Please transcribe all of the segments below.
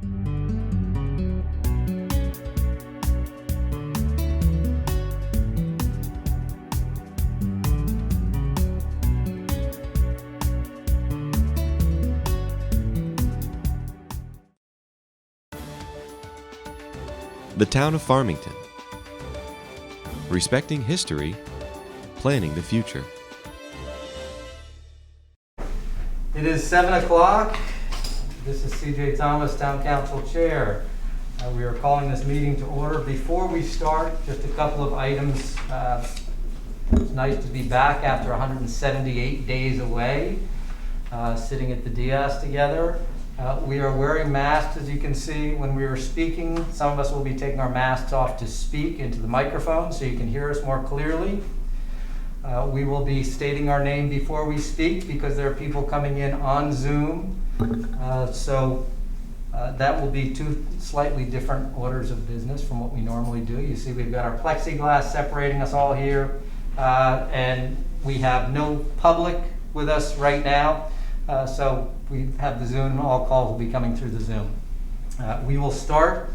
The town of Farmington. Respecting history, planning the future. It is 7 o'clock. This is C.J. Thomas, Town Council Chair. We are calling this meeting to order. Before we start, just a couple of items. It's nice to be back after 178 days away, sitting at the dais together. We are wearing masks, as you can see, when we are speaking. Some of us will be taking our masks off to speak into the microphone so you can hear us more clearly. We will be stating our name before we speak because there are people coming in on Zoom. So that will be two slightly different orders of business from what we normally do. You see we've got our plexiglass separating us all here, and we have no public with us right now. So we have the Zoom, and all calls will be coming through the Zoom. We will start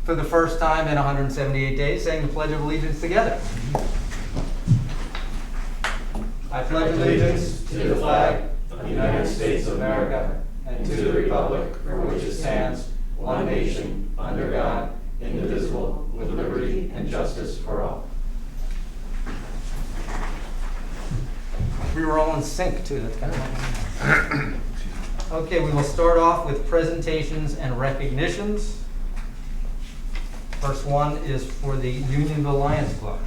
for the first time in 178 days saying the Pledge of Allegiance together. I pledge allegiance to the flag of the United States of America and to the republic for which it stands, one nation, under God, indivisible, with liberty and justice for all. We were all in sync too, that's kind of nice. Okay, we will start off with presentations and recognitions. First one is for the Unionville Lions Club.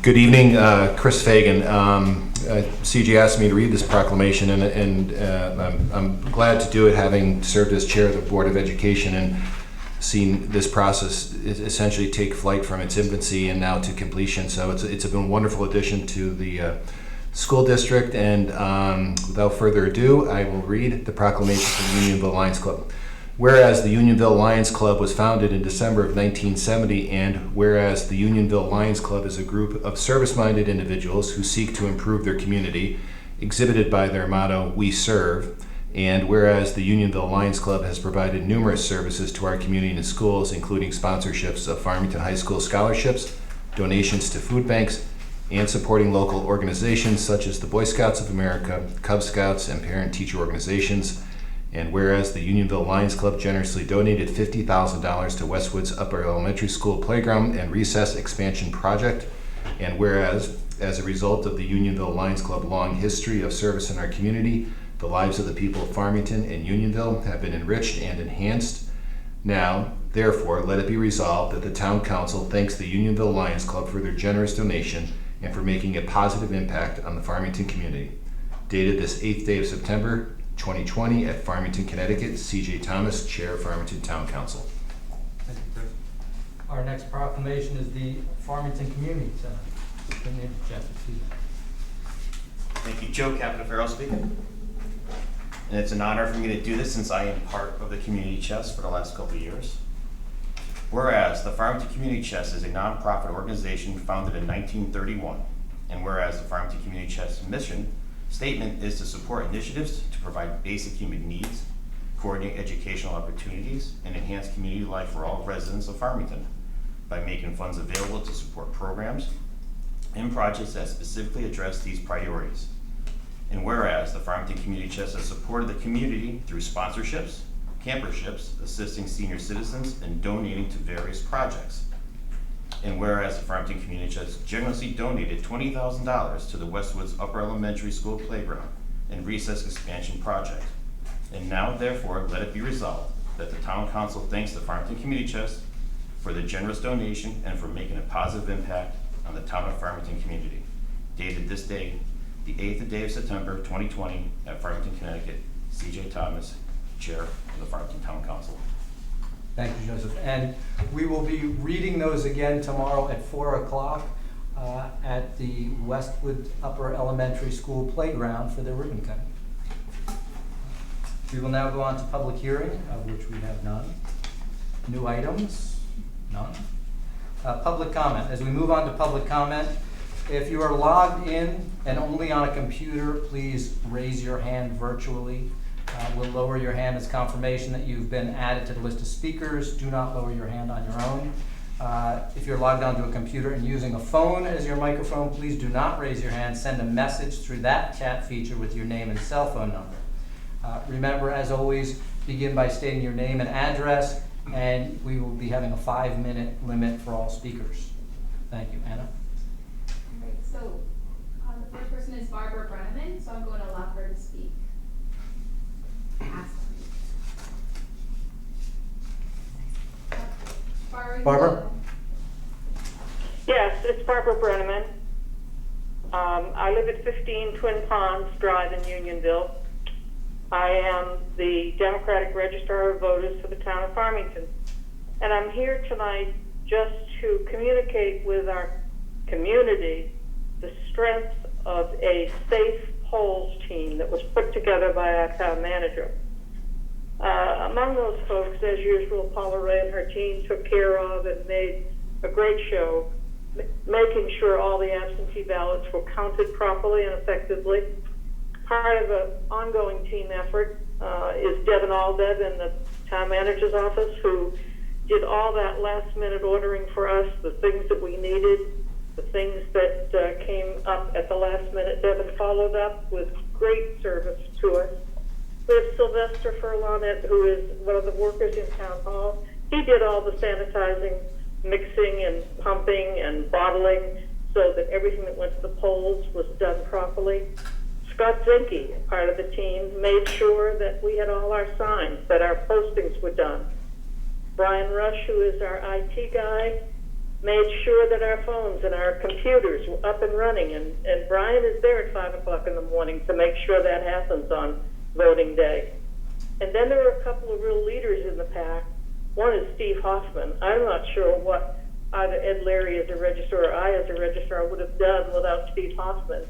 Good evening, Chris Fagan. CJ asked me to read this proclamation, and I'm glad to do it, having served as chair of the Board of Education and seen this process essentially take flight from its infancy and now to completion. So it's been a wonderful addition to the school district, and without further ado, I will read the proclamation from the Unionville Lions Club. Whereas the Unionville Lions Club was founded in December of 1970, and whereas the Unionville Lions Club is a group of service-minded individuals who seek to improve their community, exhibited by their motto, "We Serve," and whereas the Unionville Lions Club has provided numerous services to our community and schools, including sponsorships of Farmington High School scholarships, donations to food banks, and supporting local organizations such as the Boy Scouts of America, Cub Scouts, and parent-teacher organizations. And whereas the Unionville Lions Club generously donated $50,000 to Westwood's Upper Elementary School Playground and Recess Expansion Project, and whereas, as a result of the Unionville Lions Club long history of service in our community, the lives of the people of Farmington and Unionville have been enriched and enhanced. Now, therefore, let it be resolved that the Town Council thanks the Unionville Lions Club for their generous donation and for making a positive impact on the Farmington community. Dated this 8th day of September, 2020 at Farmington, Connecticut. C.J. Thomas, Chair of Farmington Town Council. Thank you, Chris. Our next proclamation is the Farmington Community Center. Thank you, Joe. Captain Farrell speaking. And it's an honor for me to do this since I am part of the Community Chest for the last couple of years. Whereas the Farmington Community Chest is a nonprofit organization founded in 1931, and whereas the Farmington Community Chest mission statement is to support initiatives to provide basic human needs, coordinate educational opportunities, and enhance community life for all residents of Farmington by making funds available to support programs and projects that specifically address these priorities. And whereas the Farmington Community Chest has supported the community through sponsorships, camperships, assisting senior citizens, and donating to various projects. And whereas the Farmington Community Chest generously donated $20,000 to the Westwood's Upper Elementary School Playground and Recess Expansion Project. And now, therefore, let it be resolved that the Town Council thanks the Farmington Community Chest for the generous donation and for making a positive impact on the town of Farmington community. Dated this day, the 8th day of September 2020 at Farmington, Connecticut. C.J. Thomas, Chair of the Farmington Town Council. Thank you, Joseph. And we will be reading those again tomorrow at 4 o'clock at the Westwood Upper Elementary School Playground for their ribbon cutting. We will now go on to public hearing, of which we have none. New items? None. Public comment. As we move on to public comment, if you are logged in and only on a computer, please raise your hand virtually. will lower your hand as confirmation that you've been added to the list of speakers. Do not lower your hand on your own. If you're logged onto a computer and using a phone as your microphone, please do not raise your hand. Send a message through that chat feature with your name and cell phone number. Remember, as always, begin by stating your name and address, and we will be having a 5-minute limit for all speakers. Thank you. Anna? All right, so the first person is Barbara Brennaman, so I'm going to allow her to speak. Ask her. Barbara? Yes, it's Barbara Brennaman. I live at 15 Twin Ponds Drive in Unionville. I am the Democratic Registrar of Voters for the town of Farmington. And I'm here tonight just to communicate with our community the strength of a safe polls team that was put together by our town manager. Among those folks, as usual, Paula Ray and her team took care of and made a great show, making sure all the absentee ballots were counted properly and effectively. Part of an ongoing team effort is Devin Aldeb in the town manager's office, who did all that last-minute ordering for us, the things that we needed, the things that came up at the last minute. Devin followed up with great service to us. We have Sylvester Furlanet, who is one of the workers in town hall. He did all the sanitizing, mixing and pumping and bottling so that everything that went to the polls was done properly. Scott Zinke, part of the team, made sure that we had all our signs, that our postings were done. Brian Rush, who is our IT guy, made sure that our phones and our computers were up and running, and Brian is there at 5 o'clock in the morning to make sure that happens on voting day. And then there are a couple of real leaders in the pack. One is Steve Hoffman. I'm not sure what either Ed Leary as a registrar or I as a registrar would have done without Steve Hoffman.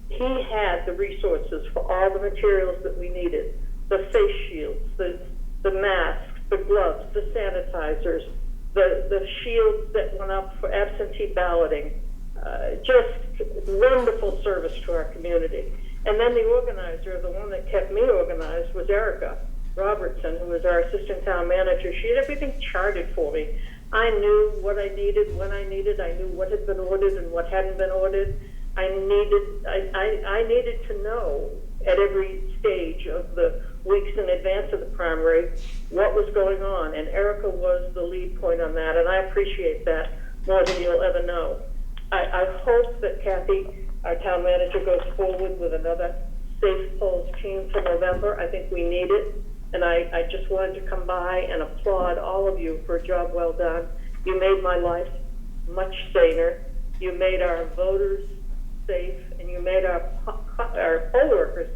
He had the resources for all the materials that we needed, the face shields, the masks, the gloves, the sanitizers, the shields that went up for absentee balloting. Just wonderful service to our community. And then the organizer, the one that kept me organized, was Erica Robertson, who was our assistant town manager. She had everything charted for me. I knew what I needed, when I needed. I knew what had been ordered and what hadn't been ordered. I needed to know at every stage of the weeks in advance of the primary what was going on, and Erica was the lead point on that, and I appreciate that more than you'll ever know. I hope that Kathy, our town manager, goes forward with another safe polls team for November. I think we need it, and I just wanted to come by and applaud all of you for a job well done. You made my life much saner. You made our voters safe, and you made our poll workers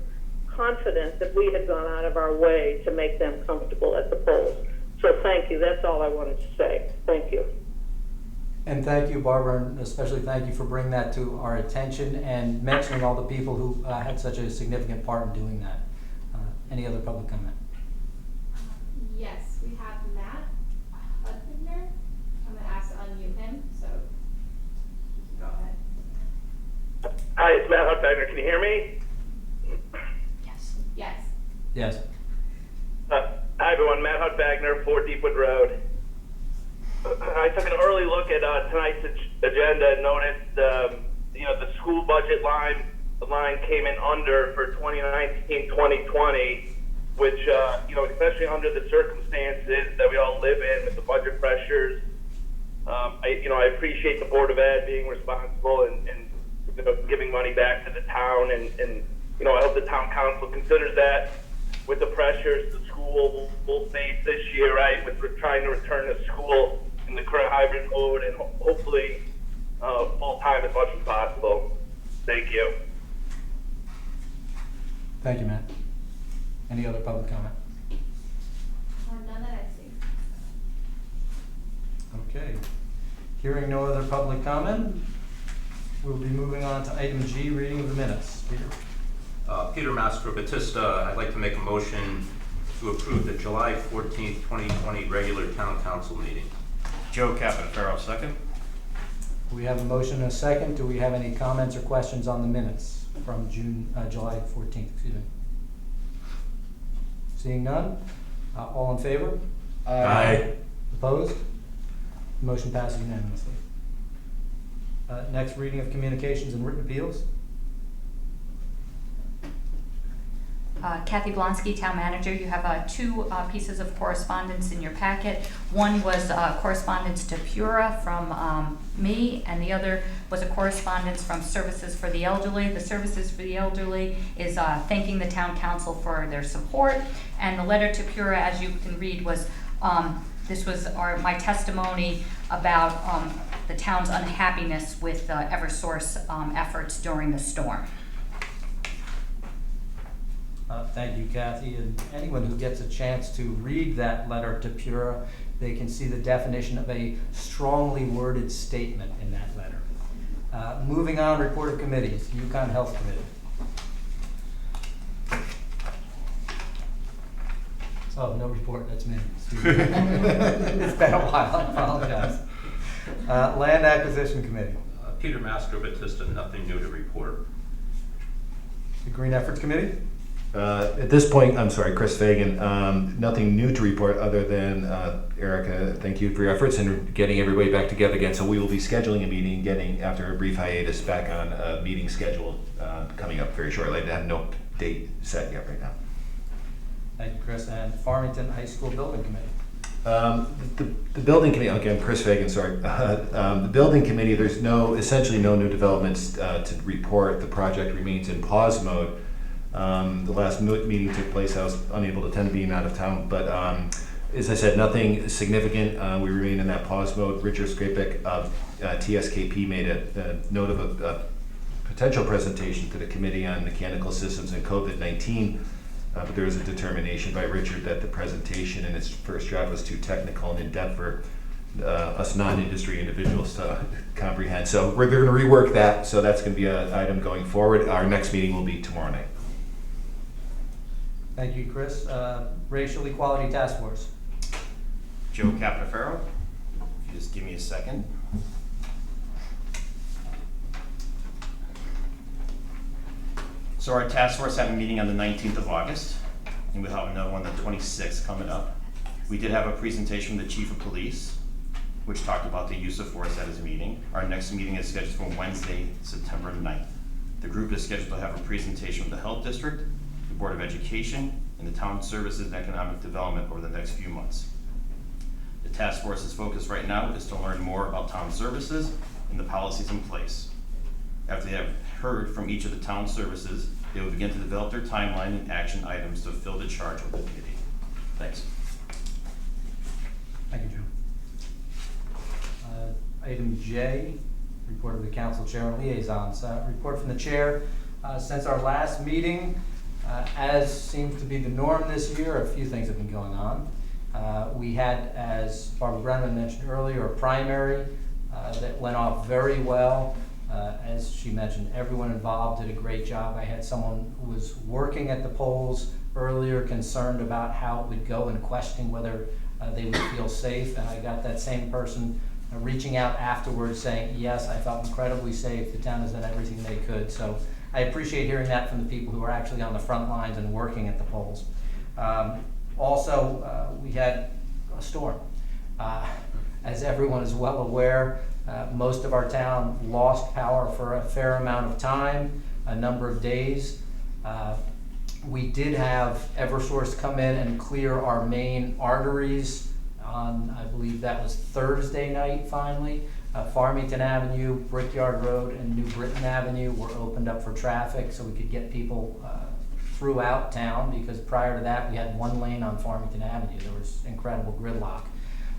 confident that we had gone out of our way to make them comfortable at the polls. So thank you. That's all I wanted to say. Thank you. And thank you, Barbara, and especially thank you for bringing that to our attention and mentioning all the people who had such a significant part in doing that. Any other public comment? Yes, we have Matt Hudson here. I'm going to ask to unmute him, so go ahead. Hi, it's Matt Hudson. Can you hear me? Yes. Yes. Yes. Hi, everyone. Matt Hudbagner, 4 Deepwood Road. I took an early look at tonight's agenda and noticed, the school budget line came in under for 2019-2020, which, especially under the circumstances that we all live in with the budget pressures. I appreciate the Board of Ed being responsible and giving money back to the town, and I hope the town council considers that with the pressures the school will face this year, right, with trying to return to school in the current hybrid mode and hopefully full-time as much as possible. Thank you. Thank you, Matt. Any other public comment? None that I see. Okay. Hearing no other public comment, we'll be moving on to item G, reading of the minutes. Peter? Peter Mastro Batista. I'd like to make a motion to approve the July 14th, 2020 regular town council meeting. Joe Capitafaro, second. We have a motion and a second. Do we have any comments or questions on the minutes from July 14th? Excuse me. Seeing none, all in favor? Aye. Opposed? Motion passes unanimously. Next, reading of communications and written appeals. Kathy Blonsky, Town Manager, you have two pieces of correspondence in your packet. One was correspondence to Pura from me, and the other was a correspondence from Services for the Elderly. The Services for the Elderly is thanking the Town Council for their support, and the letter to Pura, as you can read, was this was my testimony about the town's unhappiness with Eversource efforts during the storm. Thank you, Kathy. And anyone who gets a chance to read that letter to Pura, they can see the definition of a strongly worded statement in that letter. Moving on, report of committees. Yukon Health Committee. Oh, no report. That's me. It's been a while. I apologize. Land Acquisition Committee. Peter Mastro, Batista, nothing new to report. The Green Efforts Committee. At this point, I'm sorry, Chris Fagan, nothing new to report other than, Erica, thank you for your efforts in getting everybody back together again. So we will be scheduling a meeting, getting, after a brief hiatus, back on a meeting schedule coming up very shortly. I have no date set yet right now. Thank you, Chris. And Farmington High School Building Committee. The building committee, okay, I'm Chris Fagan, sorry. The building committee, there's essentially no new developments to report. The project remains in pause mode. The last meeting took place. I was unable to attend, being out of town, but as I said, nothing significant. We remain in that pause mode. Richard Skrapek of TSKP made a note of a potential presentation to the Committee on Mechanical Systems and COVID-19, but there was a determination by Richard that the presentation in its first draft was too technical and in-depth for us non-industry individuals to comprehend. So we're going to rework that, so that's going to be an item going forward. Our next meeting will be tomorrow night. Thank you, Chris. Racial Equality Task Force. Joe Caponeferro, if you just give me a second. So our task force had a meeting on the 19th of August, and we'll have another one on the 26th coming up. We did have a presentation from the Chief of Police, which talked about the use of force at his meeting. Our next meeting is scheduled for Wednesday, September 9th. The group is scheduled to have a presentation from the Health District, the Board of Education, and the Town Services and Economic Development over the next few months. The task force's focus right now is to learn more about town services and the policies in place. After they have heard from each of the town services, they will begin to develop their timeline and action items to fill the charge with the committee. Thanks. Thank you, Joe. Item J, report of the council chair and liaisons. Report from the chair. Since our last meeting, as seems to be the norm this year, a few things have been going on. We had, as Barbara Brennaman mentioned earlier, a primary that went off very well. As she mentioned, everyone involved did a great job. I had someone who was working at the polls earlier concerned about how it would go and questioning whether they would feel safe, and I got that same person reaching out afterwards saying, yes, I felt incredibly safe. The town has done everything they could. So I appreciate hearing that from the people who are actually on the front lines and working at the polls. Also, we had a storm. As everyone is well aware, most of our town lost power for a fair amount of time, a number of days. We did have Eversource come in and clear our main arteries on, I believe that was Thursday night finally. Farmington Avenue, Brickyard Road, and New Britain Avenue were opened up for traffic so we could get people throughout town, because prior to that we had one lane on Farmington Avenue. There was incredible gridlock.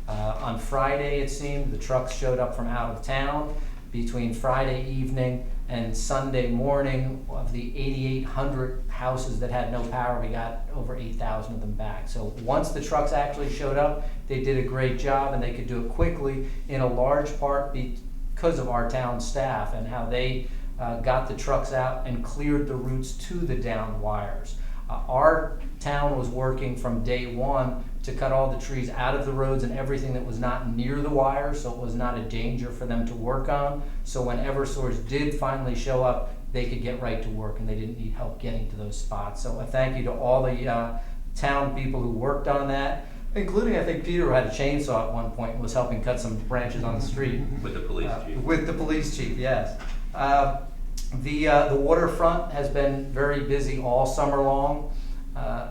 On Friday, it seemed, the trucks showed up from out of town. Between Friday evening and Sunday morning, of the 8,800 houses that had no power, we got over 8,000 of them back. So once the trucks actually showed up, they did a great job, and they could do it quickly, in a large part because of our town staff and how they got the trucks out and cleared the routes to the downed wires. Our town was working from day one to cut all the trees out of the roads and everything that was not near the wire, so it was not a danger for them to work on. So when Eversource did finally show up, they could get right to work and they didn't need help getting to those spots. So a thank you to all the town people who worked on that, including, I think, Peter, who had a chainsaw at one point and was helping cut some branches on the street. With the police chief. With the police chief, yes. The waterfront has been very busy all summer long.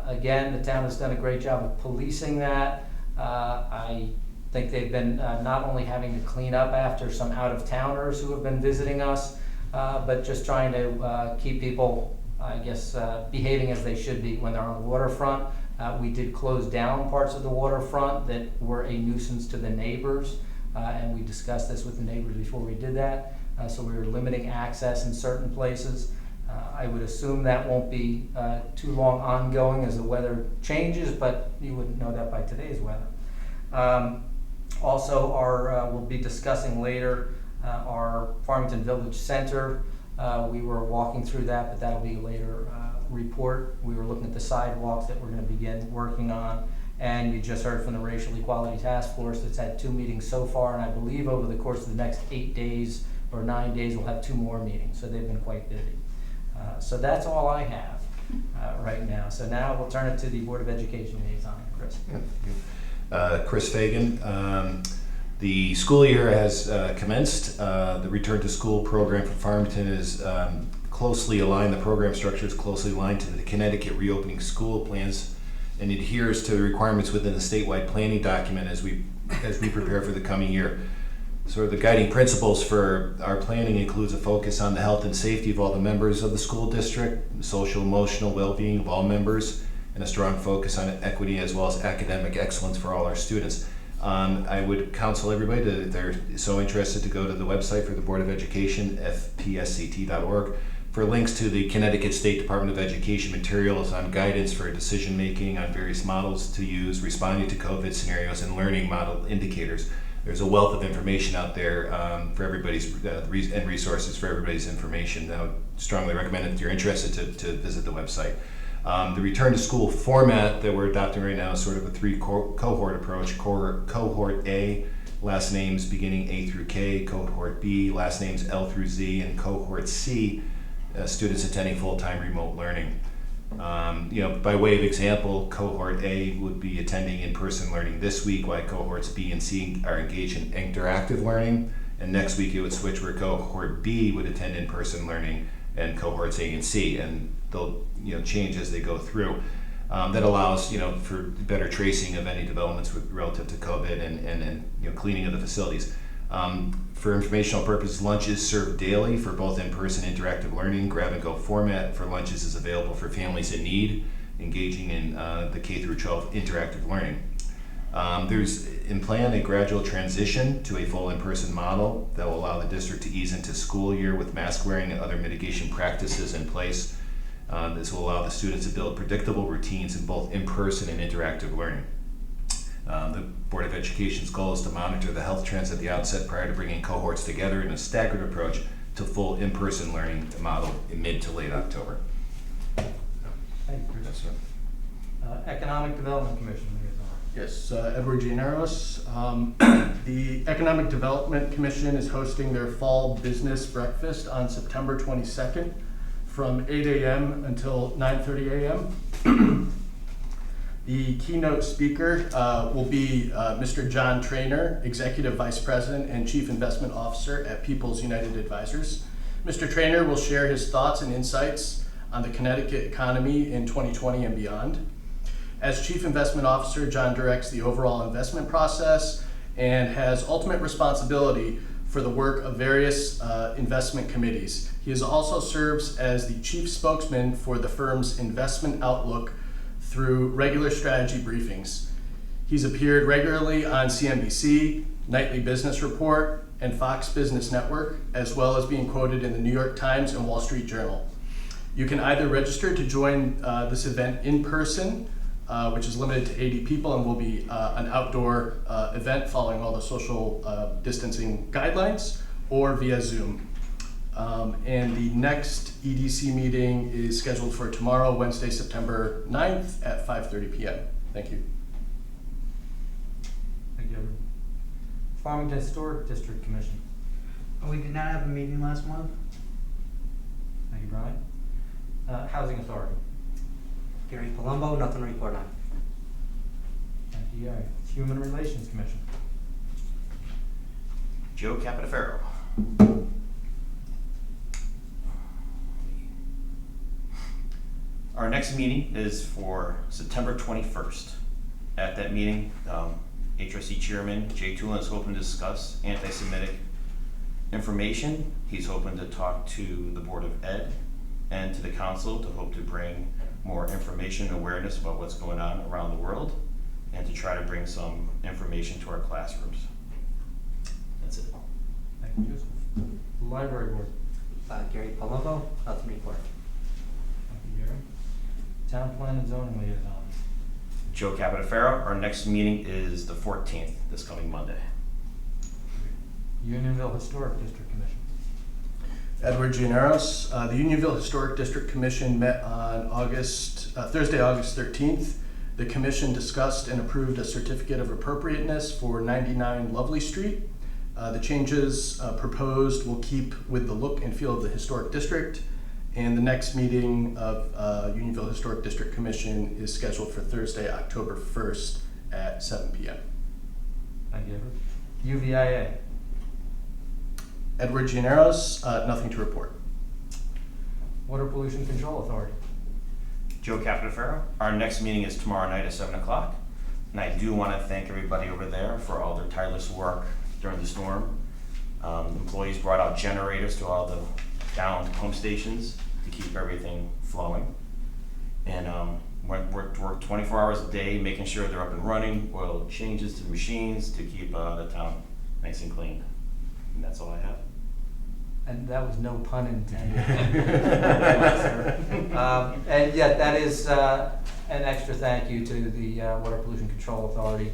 Again, the town has done a great job of policing that. I think they've been not only having to clean up after some out-of-towners who have been visiting us, but just trying to keep people, I guess, behaving as they should be when they're on the waterfront. We did close down parts of the waterfront that were a nuisance to the neighbors, and we discussed this with the neighbors before we did that. So we were limiting access in certain places. I would assume that won't be too long ongoing as the weather changes, but you wouldn't know that by today's weather. Also, we'll be discussing later our Farmington Village Center. We were walking through that, but that'll be a later report. We were looking at the sidewalks that we're going to begin working on. And you just heard from the Racial Equality Task Force that's had 2 meetings so far, and I believe over the course of the next 8 days or 9 days, we'll have 2 more meetings. So they've been quite busy. So that's all I have right now. So now we'll turn it to the Board of Education liaison, Chris. Chris Fagan. The school year has commenced. The Return to School program for Farmington is closely aligned. The program structure is closely aligned to the Connecticut reopening school plans and adheres to the requirements within the statewide planning document as we prepare for the coming year. Sort of the guiding principles for our planning includes a focus on the health and safety of all the members of the school district, social emotional well-being of all members, and a strong focus on equity as well as academic excellence for all our students. I would counsel everybody to, if they're so interested, to go to the website for the Board of Education, fpsct.org, for links to the Connecticut State Department of Education materials on guidance for decision making on various models to use, responding to COVID scenarios, and learning model indicators. There's a wealth of information out there for everybody's and resources for everybody's information. I would strongly recommend if you're interested to visit the website. The return to school format that we're adopting right now is sort of a 3 cohort approach. Cohort A, last names beginning A through K. Cohort B, last names L through Z. And cohort C, students attending full-time remote learning. By way of example, cohort A would be attending in-person learning this week, while cohorts B and C are engaged in interactive learning. And next week it would switch where cohort B would attend in-person learning and cohorts A and C, and they'll change as they go through. That allows for better tracing of any developments relative to COVID and cleaning of the facilities. For informational purposes, lunch is served daily for both in-person interactive learning. Grab-and-go format for lunches is available for families in need, engaging in the K through 12 interactive learning. There's in plan a gradual transition to a full in-person model that will allow the district to ease into school year with mask wearing and other mitigation practices in place. This will allow the students to build predictable routines in both in-person and interactive learning. The Board of Education's goal is to monitor the health trends at the outset prior to bringing cohorts together in a staggered approach to full in-person learning model in mid to late October. Thank you, Chris. Economic Development Commission liaison. Yes, Edward Gianaros. The Economic Development Commission is hosting their fall business breakfast on September 22nd from 8 a.m. until 9:30 a.m. The keynote speaker will be Mr. John Traynor, Executive Vice President and Chief Investment Officer at People's United Advisors. Mr. Traynor will share his thoughts and insights on the Connecticut economy in 2020 and beyond. As Chief Investment Officer, John directs the overall investment process and has ultimate responsibility for the work of various investment committees. He also serves as the chief spokesman for the firm's investment outlook through regular strategy briefings. He's appeared regularly on CNBC, Nightly Business Report, and Fox Business Network, as well as being quoted in the New York Times and Wall Street Journal. You can either register to join this event in person, which is limited to 80 people and will be an outdoor event following all the social distancing guidelines, or via Zoom. And the next EDC meeting is scheduled for tomorrow, Wednesday, September 9th at 5:30 p.m. Thank you. Thank you, Edward. Farmington Historic District Commission. We did not have a meeting last month. Thank you, Brian. Housing Authority. Gary Palumbo, nothing to report on. UGI. Human Relations Commission. Joe Capitaferro. Our next meeting is for September 21st. At that meeting, HRC Chairman Jay Tulin is hoping to discuss anti-Semitic information. He's hoping to talk to the Board of Ed and to the council to hope to bring more information and awareness about what's going on around the world and to try to bring some information to our classrooms. That's it. Thank you, Joseph. Library Board. Gary Palumbo, nothing to report. Thank you, Gary. Town Plan and Zoning Liaison. Joe Capitaferro. Our next meeting is the 14th, this coming Monday. Unionville Historic District Commission. Edward Gianeros. The Unionville Historic District Commission met on Thursday, August 13th. The commission discussed and approved a certificate of appropriateness for 99 Lovely Street. The changes proposed will keep with the look and feel of the historic district. And the next meeting of Unionville Historic District Commission is scheduled for Thursday, October 1st at 7 p.m. Thank you, Edward. UVIA. Edward Gianeros, nothing to report. Water Pollution Control Authority. Joe Capitaferro. Our next meeting is tomorrow night at 7 o'clock. And I do want to thank everybody over there for all their tireless work during the storm. Employees brought out generators to all the downed pump stations to keep everything flowing. And worked 24 hours a day, making sure they're up and running, oil changes to the machines to keep the town nice and clean. And that's all I have. And that was no pun intended. And yet, that is an extra thank you to the Water Pollution Control Authority.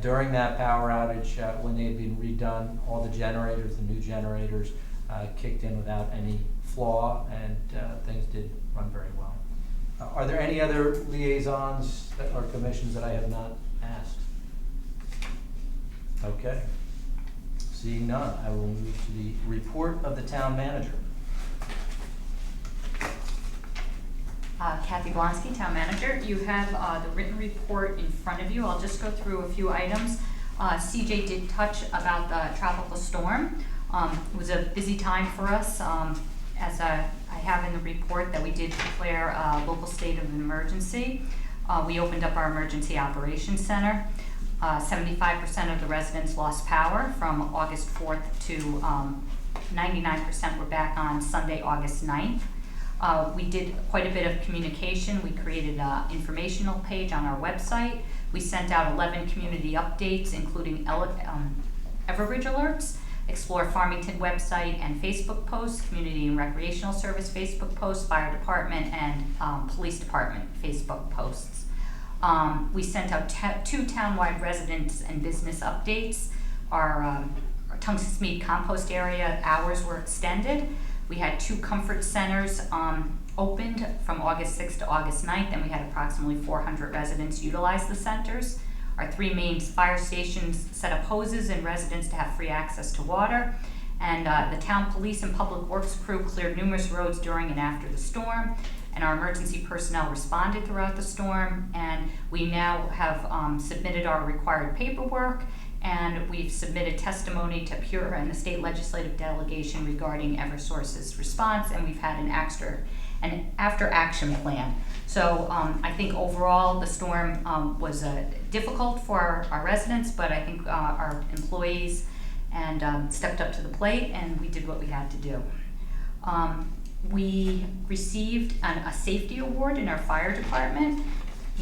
During that power outage, when they had been redone, all the generators, the new generators, kicked in without any flaw, and things did run very well. Are there any other liaisons or commissions that I have not asked? Okay. Seeing none, I will move to the report of the town manager. Kathy Blonsky, Town Manager. You have the written report in front of you. I'll just go through a few items. CJ did touch about the tropical storm. It was a busy time for us. As I have in the report that we did declare a local state of emergency. We opened up our emergency operations center. 75% of the residents lost power from August 4th to 99% were back on Sunday, August 9th. We did quite a bit of communication. We created an informational page on our website. We sent out 11 community updates, including Everbridge alerts, Explore Farmington website and Facebook posts, Community and Recreational Service Facebook posts, Fire Department and Police Department Facebook posts. We sent out 2 townwide residents and business updates. Our Tungsten Mead compost area hours were extended. We had 2 comfort centers opened from August 6th to August 9th, and we had approximately 400 residents utilize the centers. Our 3 main fire stations set up hoses and residents to have free access to water. And the town police and public works crew cleared numerous roads during and after the storm. And our emergency personnel responded throughout the storm. And we now have submitted our required paperwork, and we've submitted testimony to PURA and the state legislative delegation regarding Eversource's response, and we've had an after action plan. So I think overall the storm was difficult for our residents, but I think our employees and stepped up to the plate, and we did what we had to do. We received a safety award in our fire department,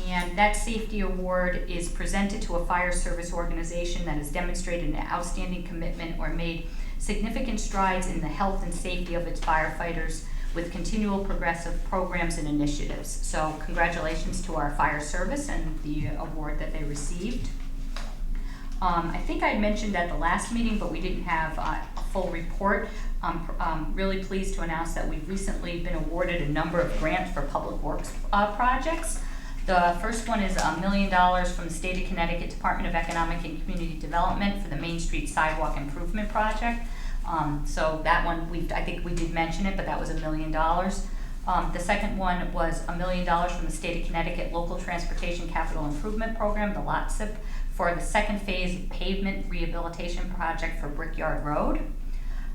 and that safety award is presented to a fire service organization that has demonstrated an outstanding commitment or made significant strides in the health and safety of its firefighters with continual progressive programs and initiatives. So congratulations to our fire service and the award that they received. I think I mentioned at the last meeting, but we didn't have a full report. I'm really pleased to announce that we've recently been awarded a number of grants for public works projects. The first one is $1 million from the State of Connecticut Department of Economic and Community Development for the Main Street Sidewalk Improvement Project. So that one, I think we did mention it, but that was $1 million. The second one was $1 million from the State of Connecticut Local Transportation Capital Improvement Program, the LOTSIP, for the second phase pavement rehabilitation project for Brickyard Road.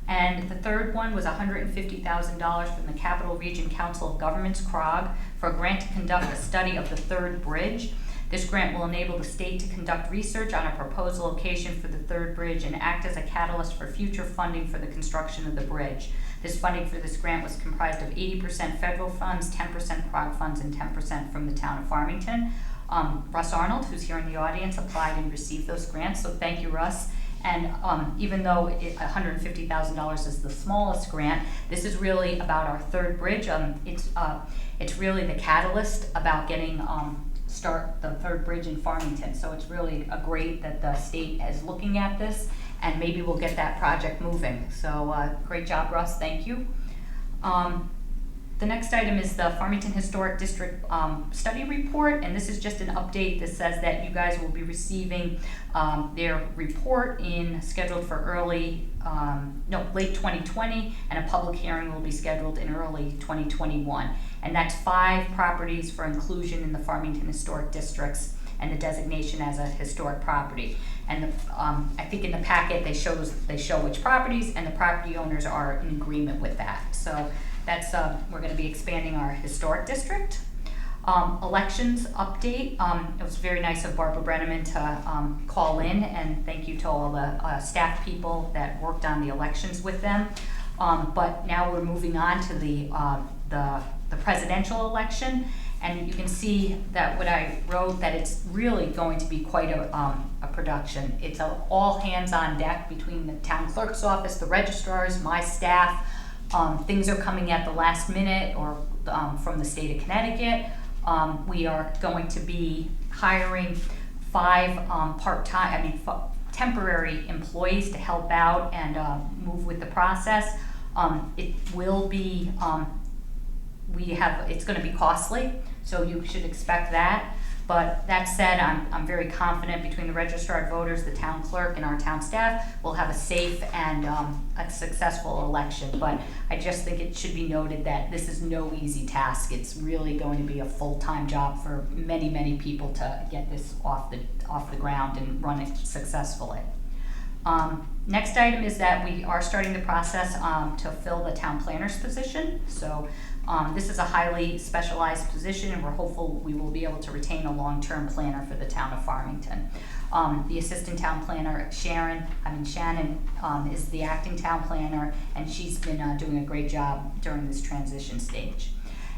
And the third one was $150,000 from the Capital Region Council of Governments, CROG, for a grant to conduct a study of the third bridge. This grant will enable the state to conduct research on a proposed location for the third bridge and act as a catalyst for future funding for the construction of the bridge. This funding for this grant was comprised of 80% federal funds, 10% CROG funds, and 10% from the town of Farmington. Russ Arnold, who's here in the audience, applied and received those grants, so thank you, Russ. And even though $150,000 is the smallest grant, this is really about our third bridge. It's really the catalyst about getting start the third bridge in Farmington. So it's really great that the state is looking at this, and maybe we'll get that project moving. So great job, Russ, thank you. The next item is the Farmington Historic District Study Report, and this is just an update that says that you guys will be receiving their report scheduled for late 2020, and a public hearing will be scheduled in early 2021. And that's 5 properties for inclusion in the Farmington Historic Districts and the designation as a historic property. And I think in the packet they show which properties, and the property owners are in agreement with that. So that's we're going to be expanding our historic district. Elections update. It was very nice of Barbara Brennaman to call in, and thank you to all the staff people that worked on the elections with them. But now we're moving on to the presidential election, and you can see that what I wrote, that it's really going to be quite a production. It's all hands on deck between the town clerk's office, the registrars, my staff. Things are coming at the last minute, or from the state of Connecticut. We are going to be hiring 5 temporary employees to help out and move with the process. It will be, it's going to be costly, so you should expect that. But that said, I'm very confident between the registered voters, the town clerk, and our town staff, we'll have a safe and a successful election. But I just think it should be noted that this is no easy task. It's really going to be a full-time job for many, many people to get this off the ground and run it successfully. Next item is that we are starting the process to fill the town planner's position. So this is a highly specialized position, and we're hopeful we will be able to retain a long-term planner for the town of Farmington. The assistant town planner, Shannon, is the acting town planner, and she's been doing a great job during this transition stage.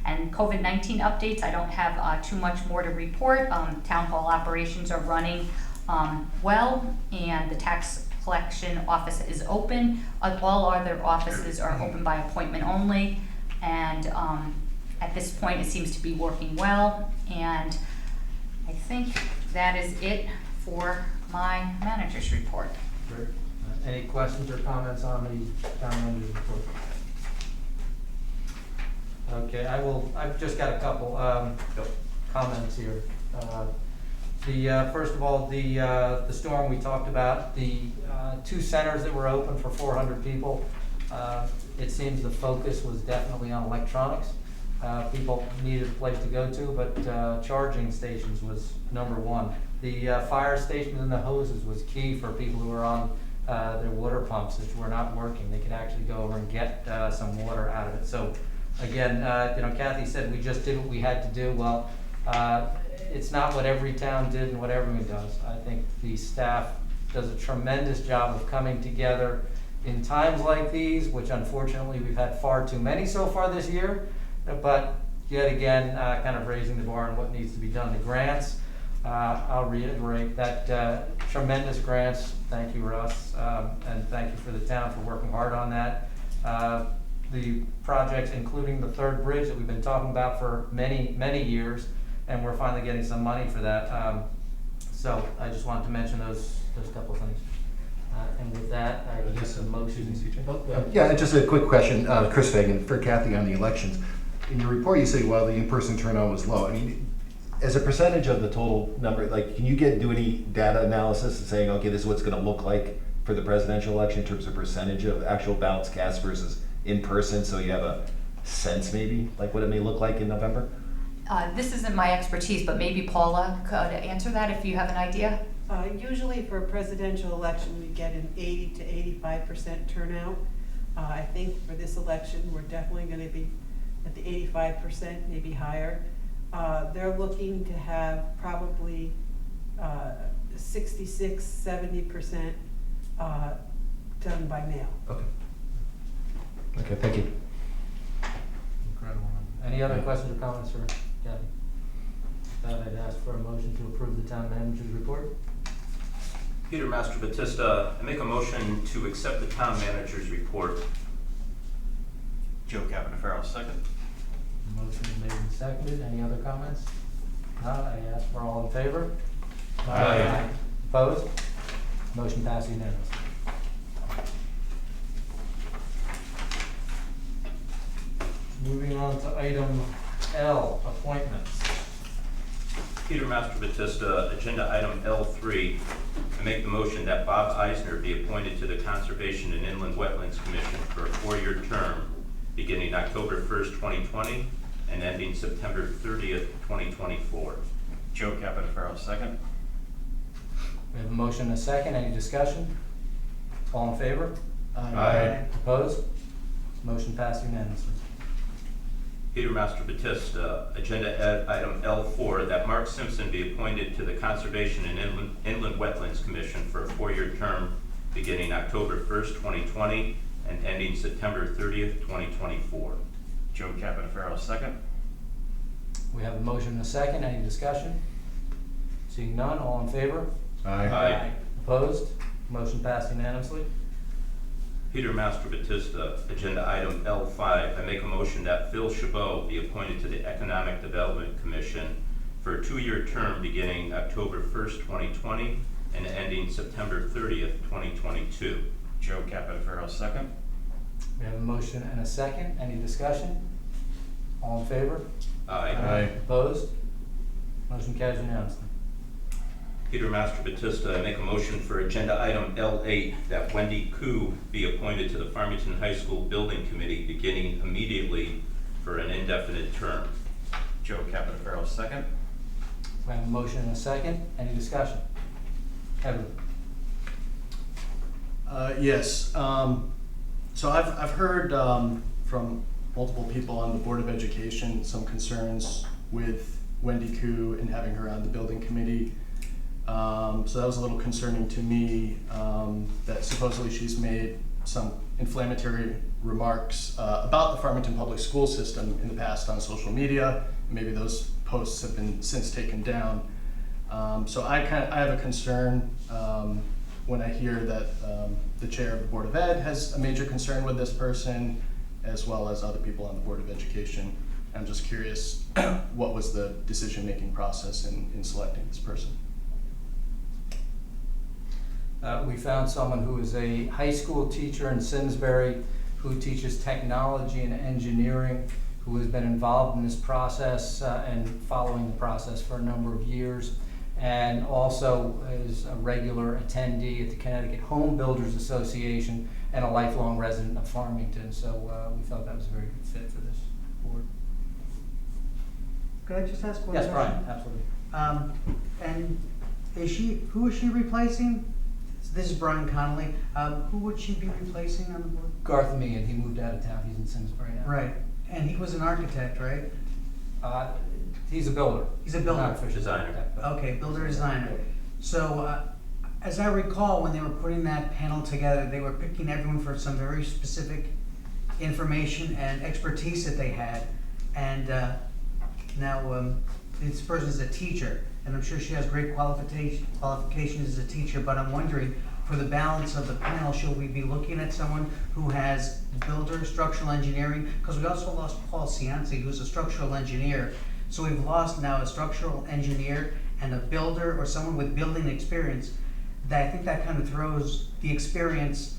And COVID-19 updates, I don't have too much more to report. Town hall operations are running well, and the tax collection office is open. All other offices are open by appointment only, and at this point it seems to be working well. And I think that is it for my manager's report. Great. Any questions or comments on the town manager's report? Okay, I've just got a couple comments here. First of all, the storm we talked about, the 2 centers that were open for 400 people, it seems the focus was definitely on electronics. People needed a place to go to, but charging stations was number 1. The fire stations and the hoses was key for people who were on their water pumps, which were not working. They could actually go over and get some water out of it. So again, Kathy said we just did what we had to do. Well, it's not what every town did and what everyone does. I think the staff does a tremendous job of coming together in times like these, which unfortunately we've had far too many so far this year, but yet again, kind of raising the bar on what needs to be done. The grants, I'll reiterate that tremendous grants. Thank you, Russ, and thank you for the town for working hard on that. The projects, including the third bridge that we've been talking about for many, many years, and we're finally getting some money for that. So I just wanted to mention those couple things. And with that, I guess a motion. Yeah, just a quick question, Chris Fagan, for Kathy on the elections. In your report, you say, well, the in-person turnout was low. I mean, as a percentage of the total number, like, can you do any data analysis and saying, okay, this is what's going to look like for the presidential election in terms of percentage of actual ballots cast versus in person? So you have sense maybe, like what it may look like in November? This isn't my expertise, but maybe Paula could answer that if you have an idea. Usually for a presidential election, we get an 80 to 85% turnout. I think for this election, we're definitely going to be at the 85%, maybe higher. They're looking to have probably 66, 70% done by mail. Okay. Okay, thank you. Incredible. Any other questions or comments for Kathy? That I'd ask for a motion to approve the town manager's report. Peter Master Batista, I make a motion to accept the town manager's report. Joe Capitanaro, second. Motion is made and seconded. Any other comments? Not, I ask for all in favor? Aye. Opposed? Motion passed unanimously. Moving on to item L, appointments. Peter Master Batista, agenda item L3. I make the motion that Bob Eisner be appointed to the Conservation and Inland Wetlands Commission for a 4-year term beginning October 1st, 2020 and ending September 30th, 2024. Joe Capitanaro, second. We have a motion and a second. Any discussion? All in favor? Aye. Opposed? Motion passed unanimously. Peter Master Batista, agenda item L4, that Mark Simpson be appointed to the Conservation and Inland Wetlands Commission for a 4-year term beginning October 1st, 2020 and ending September 30th, 2024. Joe Capitanaro, second. We have a motion and a second. Any discussion? Seeing none, all in favor? Aye. Opposed? Motion passed unanimously. Peter Master Batista, agenda item L5, I make a motion that Phil Chabot be appointed to the Economic Development Commission for a 2-year term beginning October 1st, 2020 and ending September 30th, 2022. Joe Capitanaro, second. We have a motion and a second. Any discussion? All in favor? Aye. Opposed? Motion carries unanimously. Peter Master Batista, I make a motion for agenda item L8 that Wendy Koo be appointed to the Farmington High School Building Committee beginning immediately for an indefinite term. Joe Capitanaro, second. We have a motion and a second. Any discussion? Kevin? Yes. So I've heard from multiple people on the Board of Education some concerns with Wendy Koo and having her on the building committee. So that was a little concerning to me, that supposedly she's made some inflammatory remarks about the Farmington public school system in the past on social media. Maybe those posts have been since taken down. So I have a concern when I hear that the chair of the Board of Ed has a major concern with this person, as well as other people on the Board of Education. I'm just curious, what was the decision-making process in selecting this person? We found someone who is a high school teacher in Simsbury who teaches technology and engineering, who has been involved in this process and following the process for a number of years, and also is a regular attendee at the Connecticut Home Builders Association and a lifelong resident of Farmington. So we felt that was a very good fit for this board. Could I just ask one Yes, question? Brian, absolutely. And who is she replacing? This is Brian Connolly. Who would she be replacing on the board? Garth Meehan, he moved out of town. He's in Simsbury now. Right, and he was an architect, right? He's a builder. He's a builder. Not official Designer. architect, but- Okay, builder designer. So, as I recall, when they were putting that panel together, they were picking everyone for some very specific information and expertise that they had. And now this person is a teacher, and I'm sure she has great qualifications as a teacher, but I'm wondering, for the balance of the panel, should we be looking at someone who has builder, structural engineering? Because we also lost Paul Cianci, who's a structural engineer. So we've lost now a structural engineer and a builder or someone with building experience. That I think that kind of throws the experience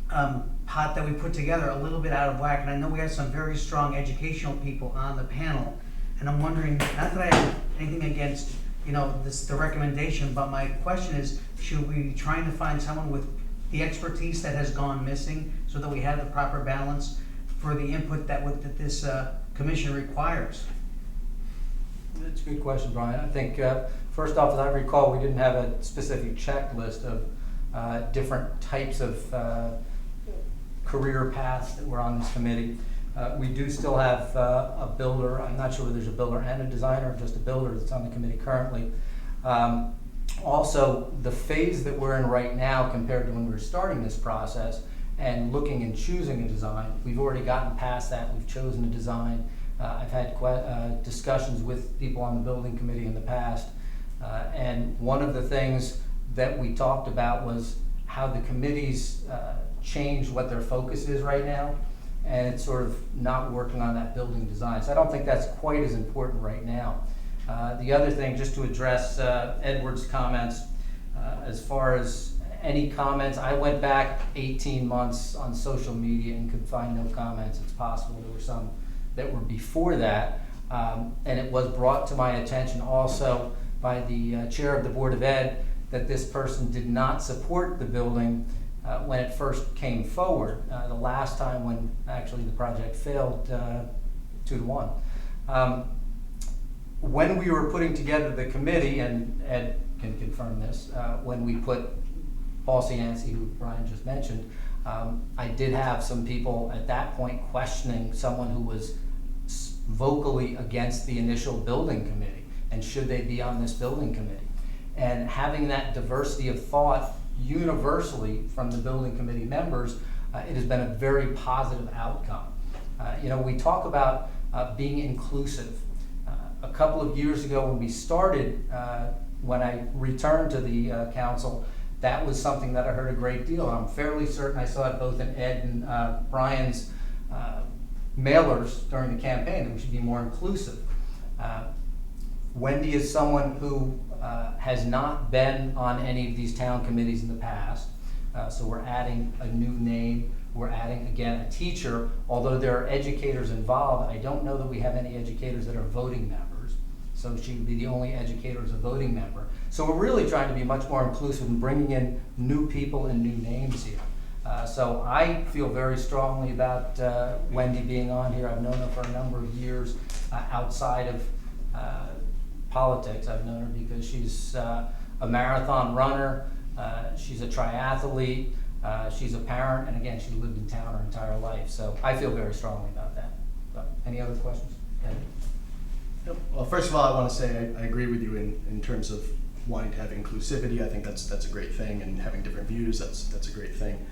pot that we put together a little bit out of whack. And I know we have some very strong educational people on the panel. And I'm wondering, not that I have anything against, the recommendation, but my question is, should we be trying to find someone with the expertise that has gone missing so that we have the proper balance for the input that this commission requires? That's a good question, Brian. I think, first off, as I recall, we didn't have a specific checklist of different types of career paths that were on this committee. We do still have a builder. I'm not sure whether there's a builder and a designer, or just a builder that's on the committee currently. Also, the phase that we're in right now compared to when we were starting this process and looking and choosing a design, we've already gotten past that. We've chosen a design. I've had discussions with people on the building committee in the past, and one of the things that we talked about was how the committees changed what their focus is right now, and it's sort of not working on that building design. So I don't think that's quite as important right now. The other thing, just to address Edward's comments, as far as any comments, I went back 18 months on social media and could find no comments. It's possible there were some that were before that, and it was brought to my attention also by the chair of the Board of Ed that this person did not support the building when it first came forward, the last time when actually the project failed 2-1. When we were putting together the committee, and Ed can confirm this, when we put Paul Cianci, who Brian just mentioned, I did have some people at that point questioning someone who was vocally against the initial building committee, and should they be on this building committee? And having that diversity of thought universally from the building committee members, it has been a very positive outcome. We talk about being inclusive. A couple of years ago when we started, when I returned to the council, that was something that I heard a great deal. I'm fairly certain I saw it both in Ed and Brian's mailers during the campaign, that we should be more inclusive. Wendy is someone who has not been on any of these town committees in the past, so we're adding a new name. We're adding, again, a teacher. Although there are educators involved, I don't know that we have any educators that are voting members, so she would be the only educator as a voting member. So we're really trying to be much more inclusive and bringing in new people and new names here. So I feel very strongly about Wendy being on here. I've known her for a number of years outside of politics. I've known her because she's a marathon runner, she's a triathlete, she's a parent, and again, she lived in town her entire life. So I feel very strongly about that. Any other questions? Yep. Well, first of all, I want to say I agree with you in terms of wanting to have inclusivity. I think that's a great thing, and having different views, that's a great thing.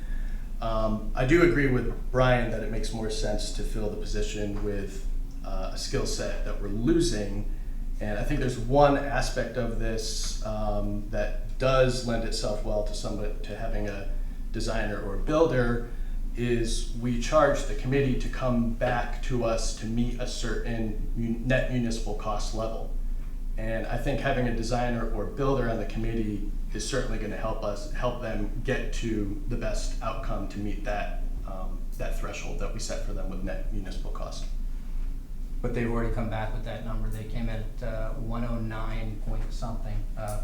I do agree with Brian that it makes more sense to fill the position with a skill set that we're losing. And I think there's one aspect of this that does lend itself well to having a designer or builder, is we charge the committee to come back to us to meet a certain net municipal cost level. And I think having a designer or builder on the committee is certainly going to help them get to the best outcome to meet that threshold that we set for them with net municipal cost. But they've already come back with that number. They came in at 109 point something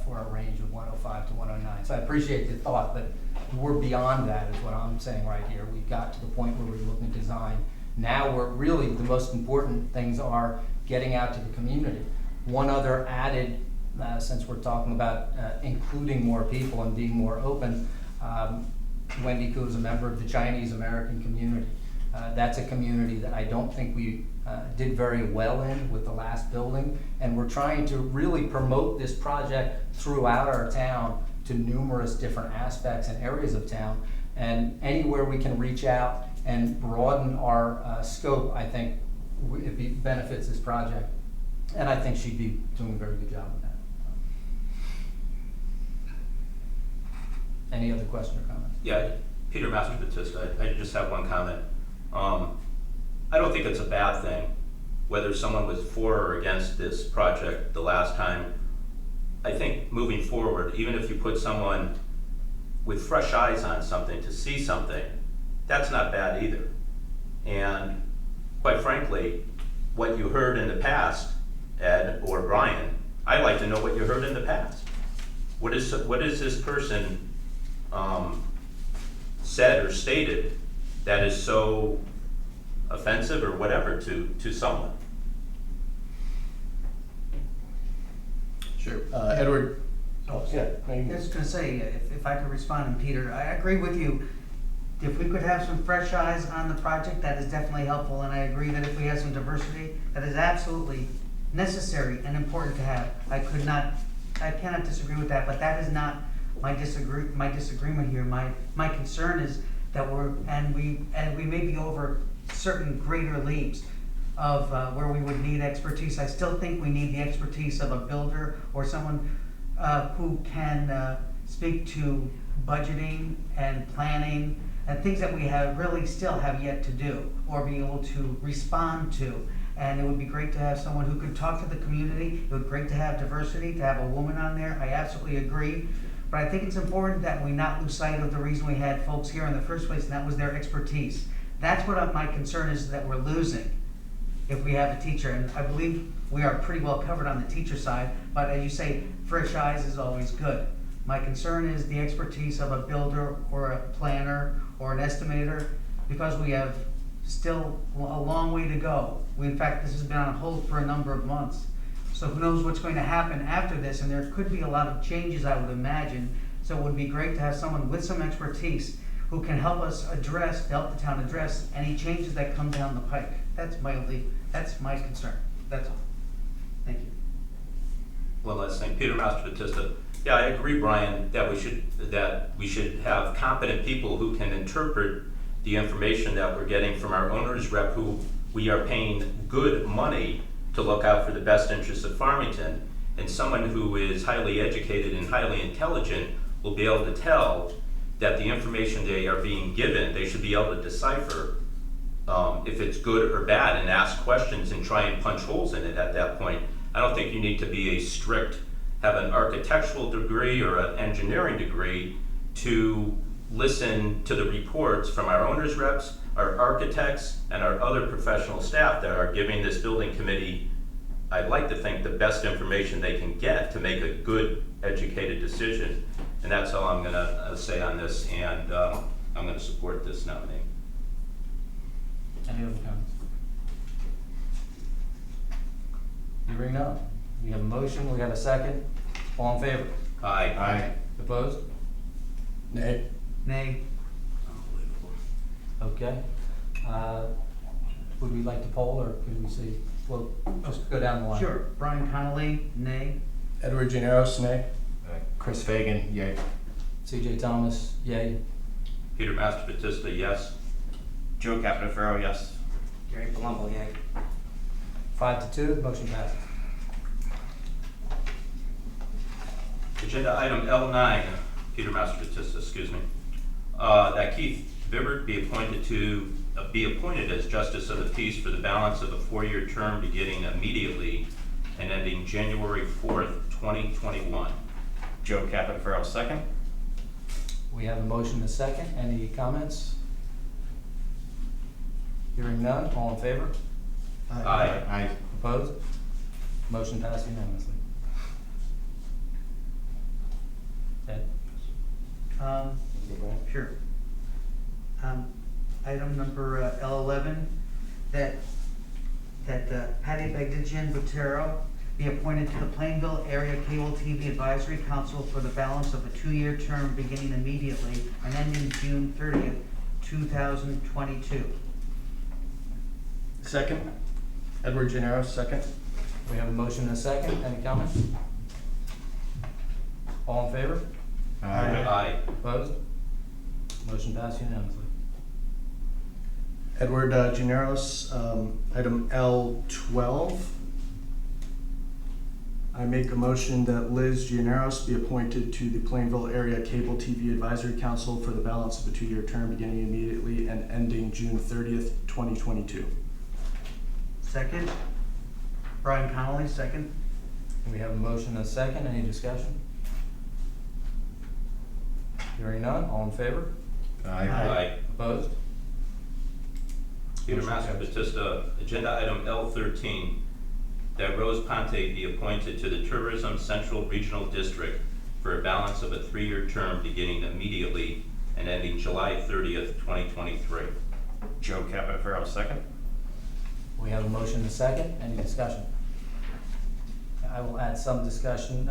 for a range of 105 to 109. So I appreciate the thought, but we're beyond that is what I'm saying right here. We've got to the point where we're looking at design. Now we're really, the most important things are getting out to the community. One other added, since we're talking about including more people and being more open, Wendy Koo is a member of the Chinese American community. That's a community that I don't think we did very well in with the last building, and we're trying to really promote this project throughout our town to numerous different aspects and areas of town, and anywhere we can reach out and broaden our scope, I think it benefits this project, and I think she'd be doing a very good job with that. Any other question or comments? Yeah, Peter Master Batista, I just have one comment. I don't think it's a bad thing whether someone was for or against this project the last time. I think moving forward, even if you put someone with fresh eyes on something to see something, that's not bad either. And quite frankly, what you heard in the past, Ed or Brian, I'd like to know what you heard in the past. What is this person said or stated that is so offensive or whatever to someone. Sure. Edward? Oh, yeah. I was just gonna say, if I could respond, and Peter, I agree with you. If we could have some fresh eyes on the project, that is definitely helpful, and I agree that if we have some diversity, that is absolutely necessary and important to have. I cannot disagree with that, but that is not my disagreement here. My concern is that we may be over certain greater leaps of where we would need expertise. I still think we need the expertise of a builder or someone who can speak to budgeting and planning and things that we really still have yet to do or be able to respond to. And it would be great to have someone who could talk to the community. It would be great to have diversity, to have a woman on there. I absolutely agree. But I think it's important that we not lose sight of the reason we had folks here in the first place, and that was their expertise. That's what my concern is, that we're losing if we have a teacher. And I believe we are pretty well covered on the teacher side, but as you say, fresh eyes is always good. My concern is the expertise of a builder or a planner or an estimator, because we have still a long way to go. In fact, this has been on hold for a number of months. So who knows what's going to happen after this, and there could be a lot of changes, I would imagine. So it would be great to have someone with some expertise who can help us help the town address any changes that come down the pike. That's my concern. That's all. Thank you. One last thing, Peter Master Batista. Yeah, I agree, Brian, that we should have competent people who can interpret the information that we're getting from our owner's rep, who we are paying good money to look out for the best interests of Farmington. And someone who is highly educated and highly intelligent will be able to tell that the information they are being given, they should be able to decipher if it's good or bad, and ask questions and try and punch holes in it at that point. I don't think you need to be have an architectural degree or an engineering degree to listen to the reports from our owners reps, our architects, and our other professional staff that are giving this building committee, I'd like to think, the best information they can get to make a good, educated decision. And that's all I'm gonna say on this, and I'm gonna support this nominee. Any other comments? Hearing none. We have a motion, we have a second. All in favor? Aye. Aye. Opposed? Nay. Nay. Okay. Would we like to poll, or could we see, well, just go down the line? Sure. Brian Connolly, nay. Edward Gineros, nay. Chris Fagan, yay. CJ Thomas, yay. Peter Master Batista, yes. Joe Caponeferro, yes. Gary Palumbo, yay. 5-2, motion passes. Agenda item L9, Peter Master Batista, excuse me. That Keith Bibbert be appointed as Justice of the Peace for the balance of a 4-year term beginning immediately and ending January 4th, 2021. Joe Caponeferro, second. We have a motion and a second. Any comments? Hearing none, all in favor? Aye. Aye. Opposed? Motion passed unanimously. Ed? Sure. Item number L11, that Patty Begdigian Botero be appointed to the Plainville Area Cable TV Advisory Council for the balance of a 2-year term beginning immediately and ending June 30th, 2022. Second. Edward Gineros, second. We have a motion and a second. Any comments? All in favor? Aye. Opposed? Motion passed unanimously. Edward Gineros, item L12. I make a motion that Liz Gineros be appointed to the Plainville Area Cable TV Advisory Council for the balance of a 2-year term beginning immediately and ending June 30th, 2022. Second. Brian Connolly, second. We have a motion and a second. Any discussion? Hearing none, all in favor? Aye. Opposed? Peter Master Batista, agenda item L13, that Rose Ponte be appointed to the Tourism Central Regional District for a balance of a 3-year term beginning immediately and ending July 30th, 2023. Joe Caponeferro, second. We have a motion and a second. Any discussion? I will add some discussion.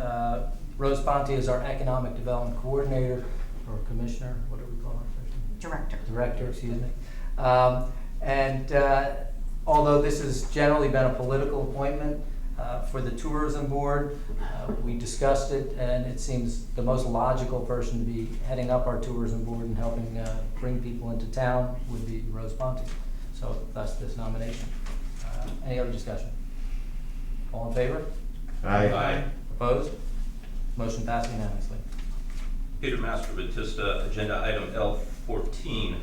Rose Ponte is our Economic Development Coordinator, or Commissioner, what do we call her? Director, excuse me. Although this has generally been a political appointment for the Tourism Board, we discussed it, and it seems the most logical person to be heading up our Tourism Board and helping bring people into town would be Rose Ponte. So thus this nomination. Any other discussion? All in favor? Aye. Opposed? Motion passed unanimously. Peter Master Batista, agenda item L14.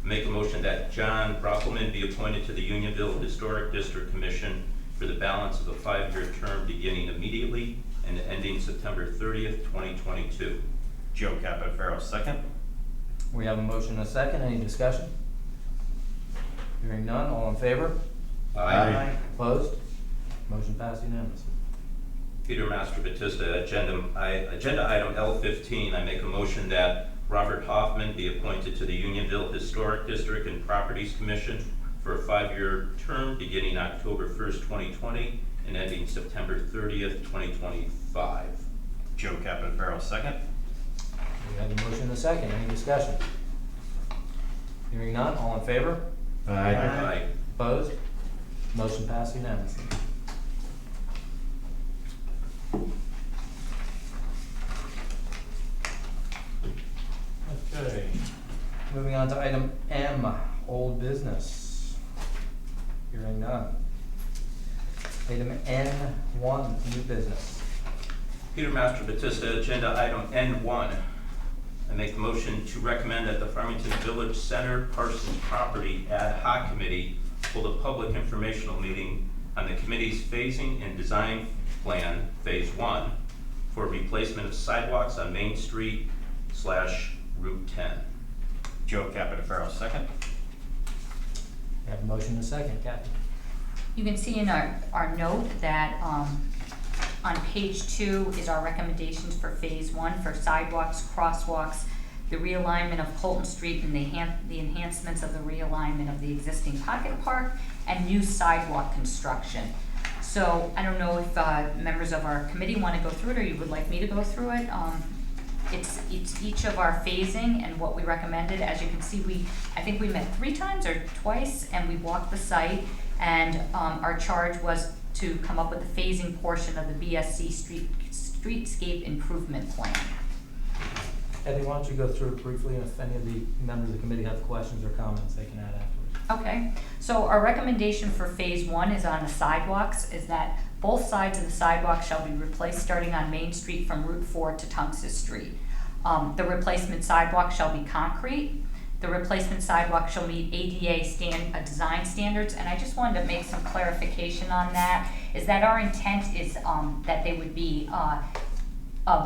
Make a motion that John Brennaman be appointed to the Unionville Historic District Commission for the balance of a 5-year term beginning immediately and ending September 30th, 2022. Joe Capoferro, second. We have a motion and a second. Any discussion? Hearing none. All in favor? Aye. Opposed? Motion passed unanimously. Peter Master Batista, agenda item L15. I make a motion that Robert Hoffman be appointed to the Unionville Historic District and Properties Commission for a 5-year term beginning October 1st, 2020 and ending September 30th, 2025. Joe Capoferro, second. We have a motion and a second. Any discussion? Hearing none. All in favor? Aye. Opposed? Motion passed unanimously. Okay. Moving on to item M, old business. Hearing none. Item N1, new business. Peter Master Batista, agenda item N1. I make the motion to recommend that the Farmington Village Center Parsons Property Ad Hoc Committee hold a public informational meeting on the committee's phasing and design plan, Phase 1, for replacement of sidewalks on Main Street / Route 10. Joe Capoferro, second. We have a motion and a second. Kathy? You can see in our note that on page 2 is our recommendations for Phase 1 for sidewalks, crosswalks, the realignment of Colton Street and the enhancements of the realignment of the existing pocket park, and new sidewalk construction. So I don't know if members of our committee want to go through it, or you would like me to go through it. It's each of our phasing and what we recommended. As you can see, I think we met 3 times or twice, and we walked the site, and our charge was to come up with the phasing portion of the BSC Streetscape Improvement Plan. Eddie, why don't you go through it briefly, and if any of the members of the committee have questions or comments, they can add afterwards. Okay, so our recommendation for Phase 1 is on the sidewalks, is that both sides of the sidewalk shall be replaced starting on Main Street from Route 4 to Tunxus Street. The replacement sidewalk shall be concrete. The replacement sidewalk shall meet ADA design standards, and I just wanted to make some clarification on that, is that our intent is that they would be,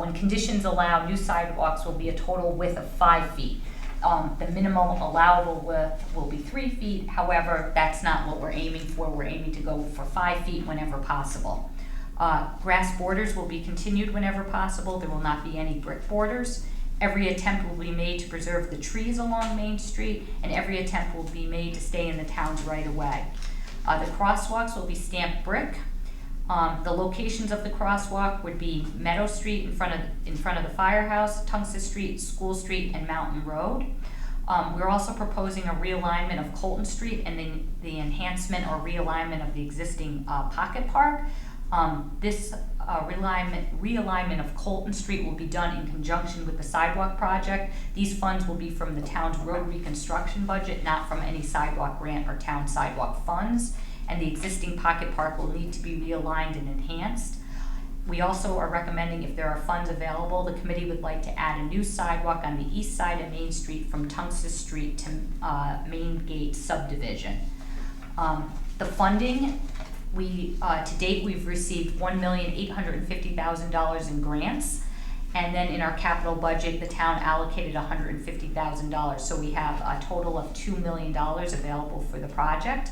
when conditions allow, new sidewalks will be a total width of 5 feet. The minimum allowable width will be 3 feet. However, that's not what we're aiming for. We're aiming to go for 5 feet whenever possible. Grass borders will be continued whenever possible. There will not be any brick borders. Every attempt will be made to preserve the trees along Main Street, and every attempt will be made to stay in the town's right of way. The crosswalks will be stamped brick. The locations of the crosswalk would be Meadow Street in front of the firehouse, Tunxus Street, School Street, and Mountain Road. We're also proposing a realignment of Colton Street and the enhancement or realignment of the existing pocket park. This realignment of Colton Street will be done in conjunction with the sidewalk project. These funds will be from the town's road reconstruction budget, not from any sidewalk grant or town sidewalk funds. And the existing pocket park will need to be realigned and enhanced. We also are recommending, if there are funds available, the committee would like to add a new sidewalk on the east side of Main Street from Tunxus Street to Main Gate subdivision. The funding, to date we've received $1,850,000 in grants, and then in our capital budget the town allocated $150,000, so we have a total of $2 million available for the project.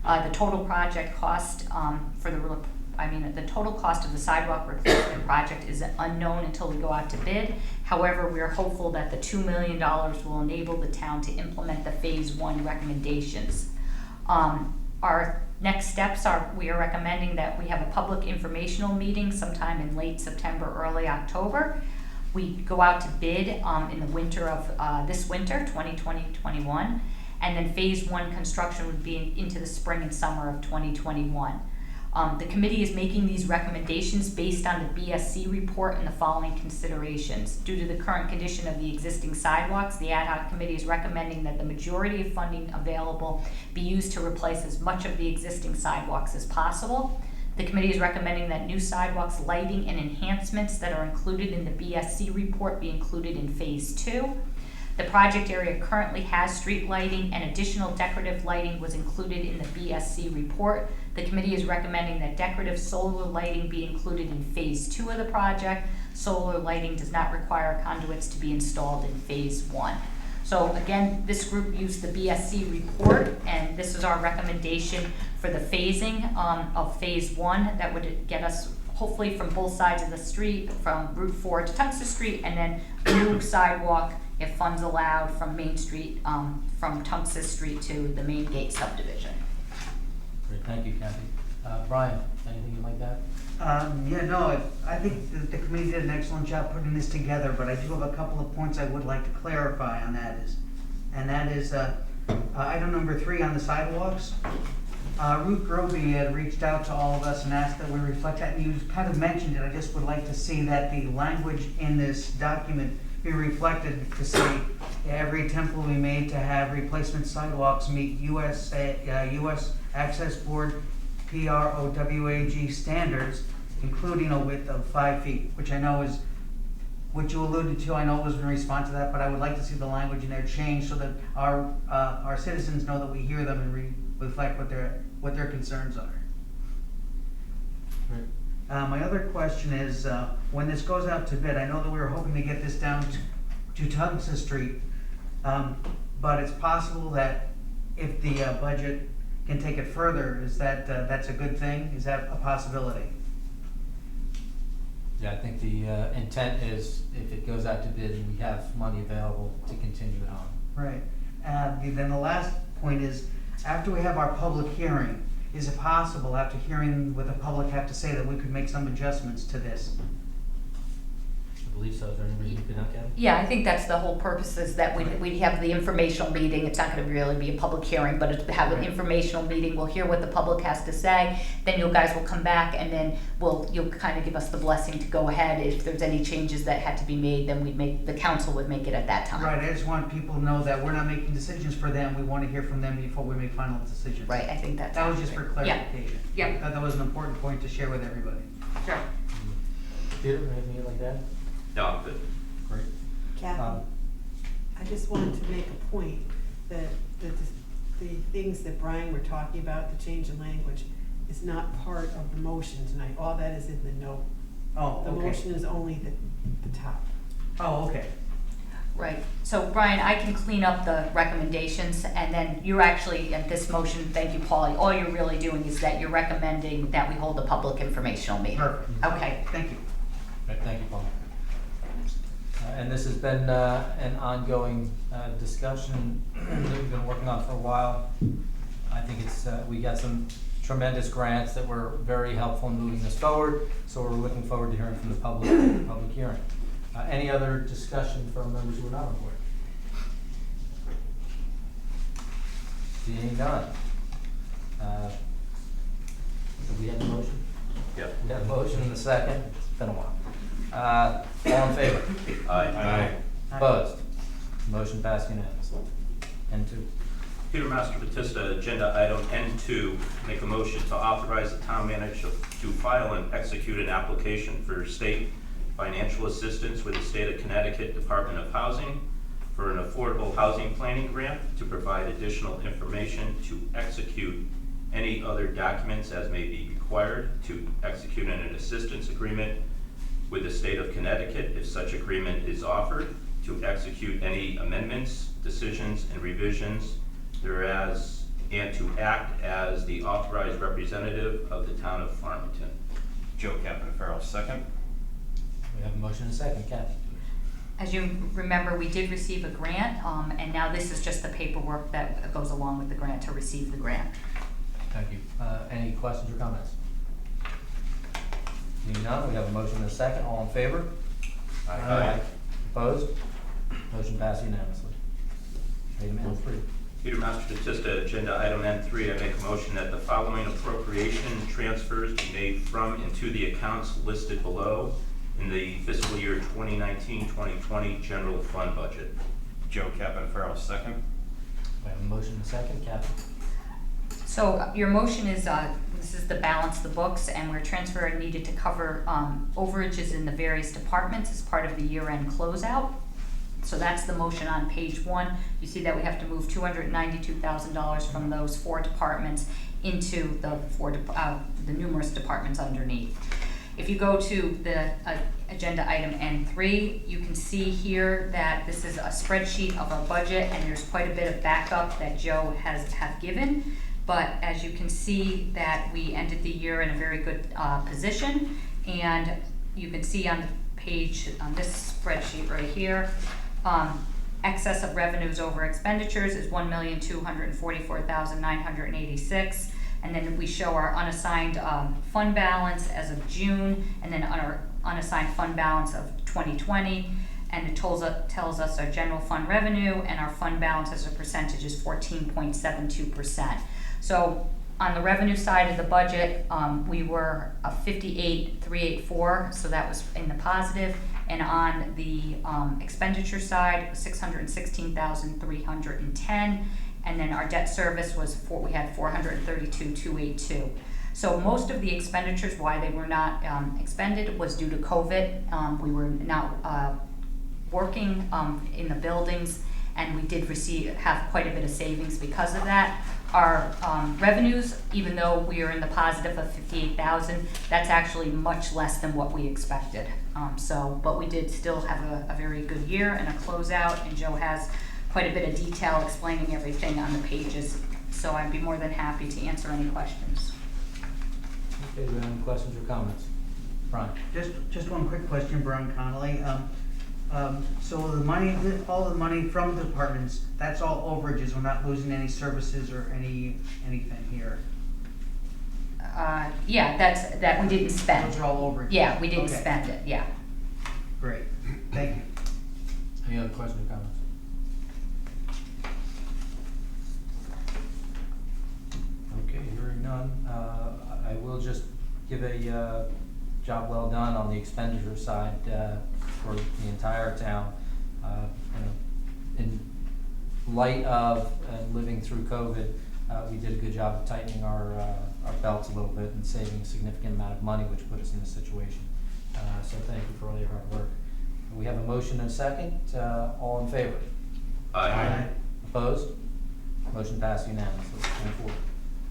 The total project cost the total cost of the sidewalk replacement project is unknown until we go out to bid. However, we are hopeful that the $2 million will enable the town to implement the Phase 1 recommendations. Our next steps are, we are recommending that we have a public informational meeting sometime in late September, early October. We go out to bid in the winter of this winter, 2020-21, and then phase 1 construction would be into the spring and summer of 2021. The committee is making these recommendations based on the BSC report and the following considerations. Due to the current condition of the existing sidewalks, the ad hoc committee is recommending that the majority of funding available be used to replace as much of the existing sidewalks as possible. The committee is recommending that new sidewalks, lighting, and enhancements that are included in the BSC report be included in phase 2. The project area currently has street lighting, and additional decorative lighting was included in the BSC report. The committee is recommending that decorative solar lighting be included in phase 2 of the project. Solar lighting does not require conduits to be installed in phase 1. So again, this group used the BSC report, and this is our recommendation for the phasing of phase 1. That would get us hopefully from both sides of the street, from Route 4 to Tunxton Street, and then new sidewalk, if funds allowed, from Main Street, from Tunxton Street to the main gate subdivision. Great, thank you, Kathy. Brian, anything you'd like to add? I think the committee did an excellent job putting this together, but I do have a couple of points I would like to clarify on that is item number 3 on the sidewalks. Ruth Grovey had reached out to all of us and asked that we reflect that, and you kind of mentioned it. I just would like to see that the language in this document be reflected to say every attempt will be made to have replacement sidewalks meet U.S. Access Board PROWAG standards, including a width of 5 feet, which I know is what you alluded to. I know it was in response to that, but I would like to see the language in there change so that our citizens know that we hear them and reflect what their concerns are. Great. My other question is, when this goes out to bid, I know that we were hoping to get this down to Tunxton Street, but it's possible that if the budget can take it further, is that that's a good thing? Is that a possibility? Yeah, I think the intent is if it goes out to bid and we have money available to continue it on. Right. Then the last point is, after we have our public hearing, is it possible, after hearing what the public have to say, that we could make some adjustments to this? I believe so. Is there any reason you could not, Kevin? Yeah, I think that's the whole purpose, is that we have the informational meeting. It's not going to really be a public hearing, but it's have an informational meeting. We'll hear what the public has to say. Then you guys will come back, and then you'll kind of give us the blessing to go ahead. If there's any changes that had to be made, then the council would make it at that time. Right. I just want people to know that we're not making decisions for them. We want to hear from them before we make final decisions. Right. I think that was just for clarification. Yeah. I thought that was an important point to share with everybody. Sure. Peter, anything you'd like to add? No, I'm good. Great. Kathy, I just wanted to make a point that the things that Brian were talking about, the change in language, is not part of the motion tonight. All that is in the note. Oh, okay. The motion is only the top. Oh, okay. Right. So Brian, I can clean up the recommendations, and then you're actually, at this motion, thank you, Paulie, all you're really doing is that you're recommending that we hold a public informational meeting. Perfect. Okay. Thank you. Right, thank you, Paul. And this has been an ongoing discussion that we've been working on for a while. I think we got some tremendous grants that were very helpful in moving this forward, so we're looking forward to hearing from the public at the public hearing. Any other discussion from members who are not on board? Seeing none. Do we have a motion? Yep. We have a motion and a second. It's been a while. All in favor? Aye. Opposed? Motion passed unanimously. N2. Peter Master Batista, agenda item N2, make a motion to authorize the town manager to file and execute an application for state financial assistance with the State of Connecticut Department of Housing for an affordable housing planning grant to provide additional information to execute any other documents as may be required to execute an assistance agreement with the State of Connecticut if such agreement is offered, to execute any amendments, decisions, and revisions thereas, and to act as the authorized representative of the town of Farmington. Joe Captain second. We have a motion and a second. Kathy? As you remember, we did receive a grant, and now this is just the paperwork that goes along with the grant to receive the grant. Thank you. Any questions or comments? Seeing none, we have a motion and a second. All in favor? Aye. Opposed? Motion passed unanimously. Item N3. Peter Master Batista, agenda item N3, I make a motion that the following appropriation transfers be made from and to the accounts listed below in the fiscal year 2019-2020 general fund budget. Joe Capital, second. We have a motion and a second. Kathy? So your motion is, this is the balance the books, and we're transferring needed to cover overages in the various departments as part of the year-end closeout. So that's the motion on page 1. You see that we have to move $292,000 from those 4 departments into the numerous departments underneath. If you go to the agenda item N3, you can see here that this is a spreadsheet of our budget, and there's quite a bit of backup that Joe has given. But as you can see that we ended the year in a very good position, and you can see on the page, on this spreadsheet right here, excess of revenues over expenditures is $1,244,986, and then we show our unassigned fund balance as of June, and then our unassigned fund balance of 2020, and it tells us our general fund revenue and our fund balance as a percentage is 14.72%. So on the revenue side of the budget, we were 58,384, so that was in the positive. And on the expenditure side, 616,310, and then our debt service was we had 432,282. So most of the expenditures, why they were not expended, was due to COVID. We were not working in the buildings, and we did have quite a bit of savings because of that. Our revenues, even though we are in the positive of 58,000, that's actually much less than what we expected. But we did still have a very good year and a closeout, and Joe has quite a bit of detail explaining everything on the pages. So I'd be more than happy to answer any questions. Okay, do we have any questions or comments? Brian? Just one quick question, Brian Connolly. So the money, all the money from the departments, that's all overages. We're not losing any services or anything here. Yeah, that we didn't spend. Those are all overages. Yeah, we didn't Okay. spend it, yeah. Great, thank you. Any other questions or comments? Okay, hearing none, I will just give a job well done on the expenditure side for the entire town. In light of living through COVID, we did a good job of tightening our belts a little bit and saving a significant amount of money, which put us in this situation. So thank you for all your hard work. We have a motion and a second. All in favor? Aye. Opposed? Motion passed unanimously. N4.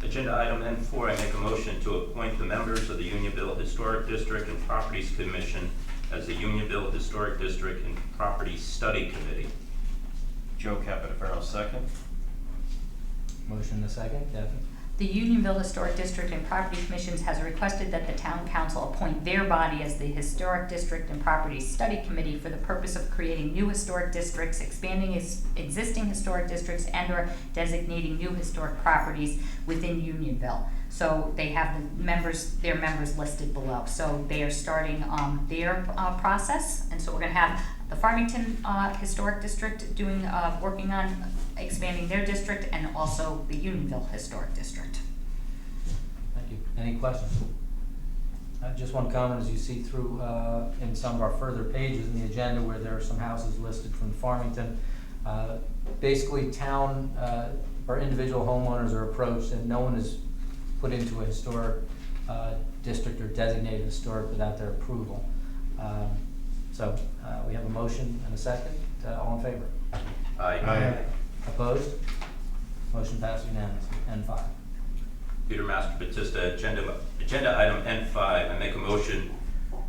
Agenda item N4, I make a motion to appoint the members of the Unionville Historic District and Properties Commission as the Unionville Historic District and Property Study Committee. Joe Capital, second. Motion and a second. Kathy? The Unionville Historic District and Property Commissions has requested that the town council appoint their body as the Historic District and Property Study Committee for the purpose of creating new historic districts, expanding existing historic districts, and/or designating new historic properties within Unionville. So they have their members listed below. So they are starting their process, and so we're going to have the Farmington Historic District working on expanding their district, and also the Unionville Historic District. Thank you. Any questions? Just one comment, as you see through in some of our further pages in the agenda where there are some houses listed from Farmington. Basically, town or individual homeowners are approached, and no one is put into a historic district or designated historic without their approval. So we have a motion and a second. All in favor? Aye. Opposed? Motion passed unanimously. N5. Peter Master Batista, agenda item N5, I make a motion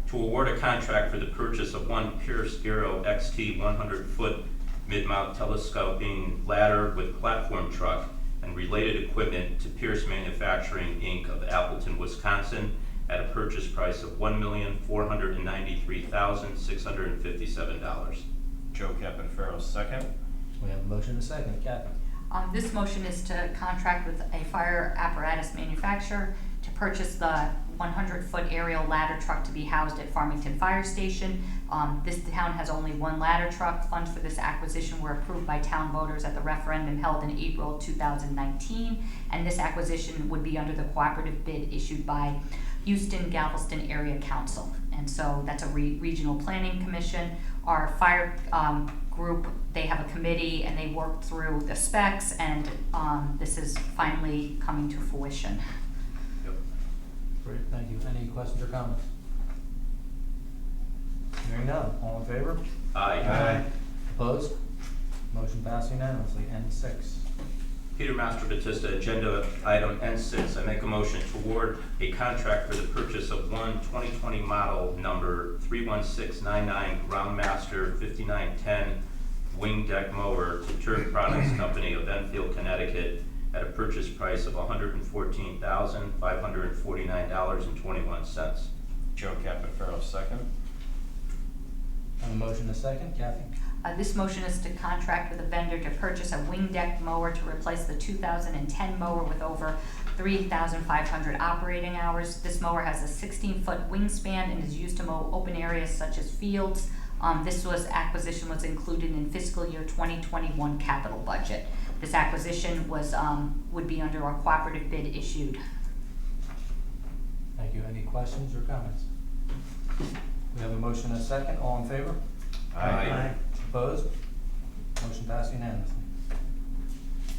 to award a contract for the purchase of one Pierce Aero XT 100-foot mid-mount telescoping ladder with platform truck and related equipment to Pierce Manufacturing, Inc. of Appleton, Wisconsin, at a purchase price of $1,493,657. Joe Capital, second. We have a motion and a second. Kathy? This motion is to contract with a fire apparatus manufacturer to purchase the 100-foot aerial ladder truck to be housed at Farmington Fire Station. This town has only one ladder truck. Funds for this acquisition were approved by town voters at the referendum held in April 2019, and this acquisition would be under the cooperative bid issued by Houston Galveston Area Council. And so that's a regional planning commission. Our fire group, they have a committee and they work through the specs, and this is finally coming to fruition. Great, thank you. Any questions or comments? Hearing none, all in favor? Aye. Opposed? Motion passed unanimously. N6. Peter Master Batista, agenda item N6. I make a motion to award a contract for the purchase of one 2020 model number 31699 Groundmaster 5910 wing deck mower to Turf Products Company of Enfield, Connecticut at a purchase price of $114,549.21. Joe Capaferro, second. Have a motion and a second. Kathy? This motion is to contract with a vendor to purchase a wing deck mower to replace the 2010 mower with over 3,500 operating hours. This mower has a 16-foot wingspan and is used to mow open areas such as fields. This acquisition was included in fiscal year 2021 capital budget. This acquisition would be under our cooperative bid issued. Thank you. Any questions or comments? We have a motion and a second. All in favor? Aye. Opposed? Motion passed unanimously.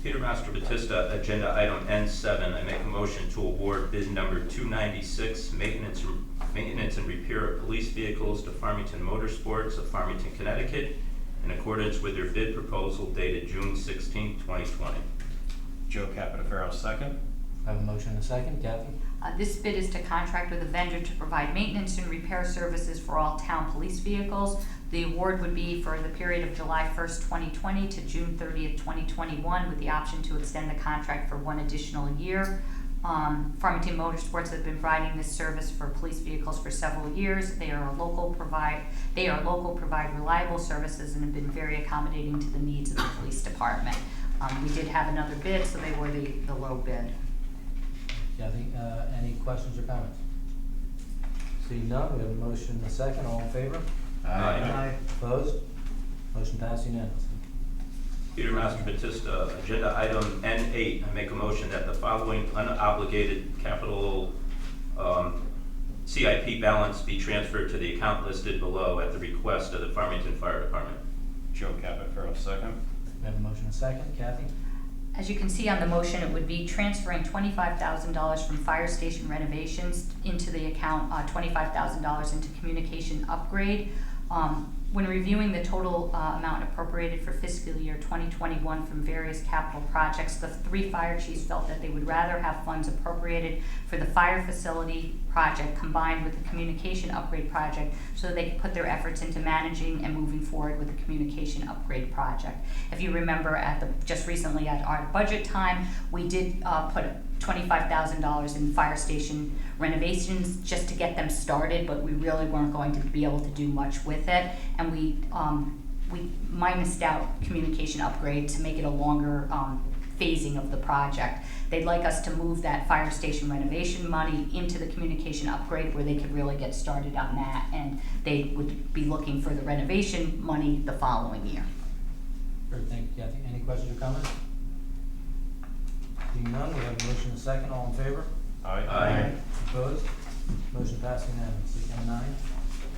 Peter Master Batista, agenda item N7. I make a motion to award bid number 296, maintenance and repair of police vehicles to Farmington Motorsports of Farmington, Connecticut, in accordance with their bid proposal dated June 16, 2020. Joe Capaferro, second. I have a motion and a second. Kathy? This bid is to contract with a vendor to provide maintenance and repair services for all town police vehicles. The award would be for the period of July 1st, 2020 to June 30th, 2021, with the option to extend the contract for one additional year. Farmington Motorsports have been providing this service for police vehicles for several years. They are local, provide reliable services, and have been very accommodating to the needs of the police department. We did have another bid, so they were the low bid. Kathy, any questions or comments? Seeing none, we have a motion and a second. All in favor? Aye. Opposed? Motion passed unanimously. Peter Master Batista, agenda item N8. I make a motion that the following unobligated capital CIP balance be transferred to the account listed below at the request of the Farmington Fire Department. Joe Capaferro, second. We have a motion and a second. Kathy? As you can see on the motion, it would be transferring $25,000 from fire station renovations into the account, $25,000 into communication upgrade. When reviewing the total amount appropriated for fiscal year 2021 from various capital projects, the three fire chiefs felt that they would rather have funds appropriated for the fire facility project combined with the communication upgrade project so that they could put their efforts into managing and moving forward with the communication upgrade project. If you remember just recently at our budget time, we did put $25,000 in fire station renovations just to get them started, but we really weren't going to be able to do much with it, and we minused out communication upgrade to make it a longer phasing of the project. They'd like us to move that fire station renovation money into the communication upgrade where they could really get started on that, and they would be looking for the renovation money the following year. Great, thank you, Kathy. Any questions or comments? Seeing none, we have a motion and a second. All in favor? Aye. Opposed? Motion passed unanimously. N9.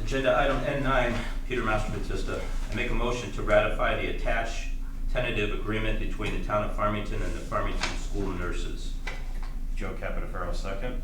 Agenda item N9, Peter Master Batista. I make a motion to ratify the attached tentative agreement between the town of Farmington and the Farmington School Nurses. Joe Capaferro, second.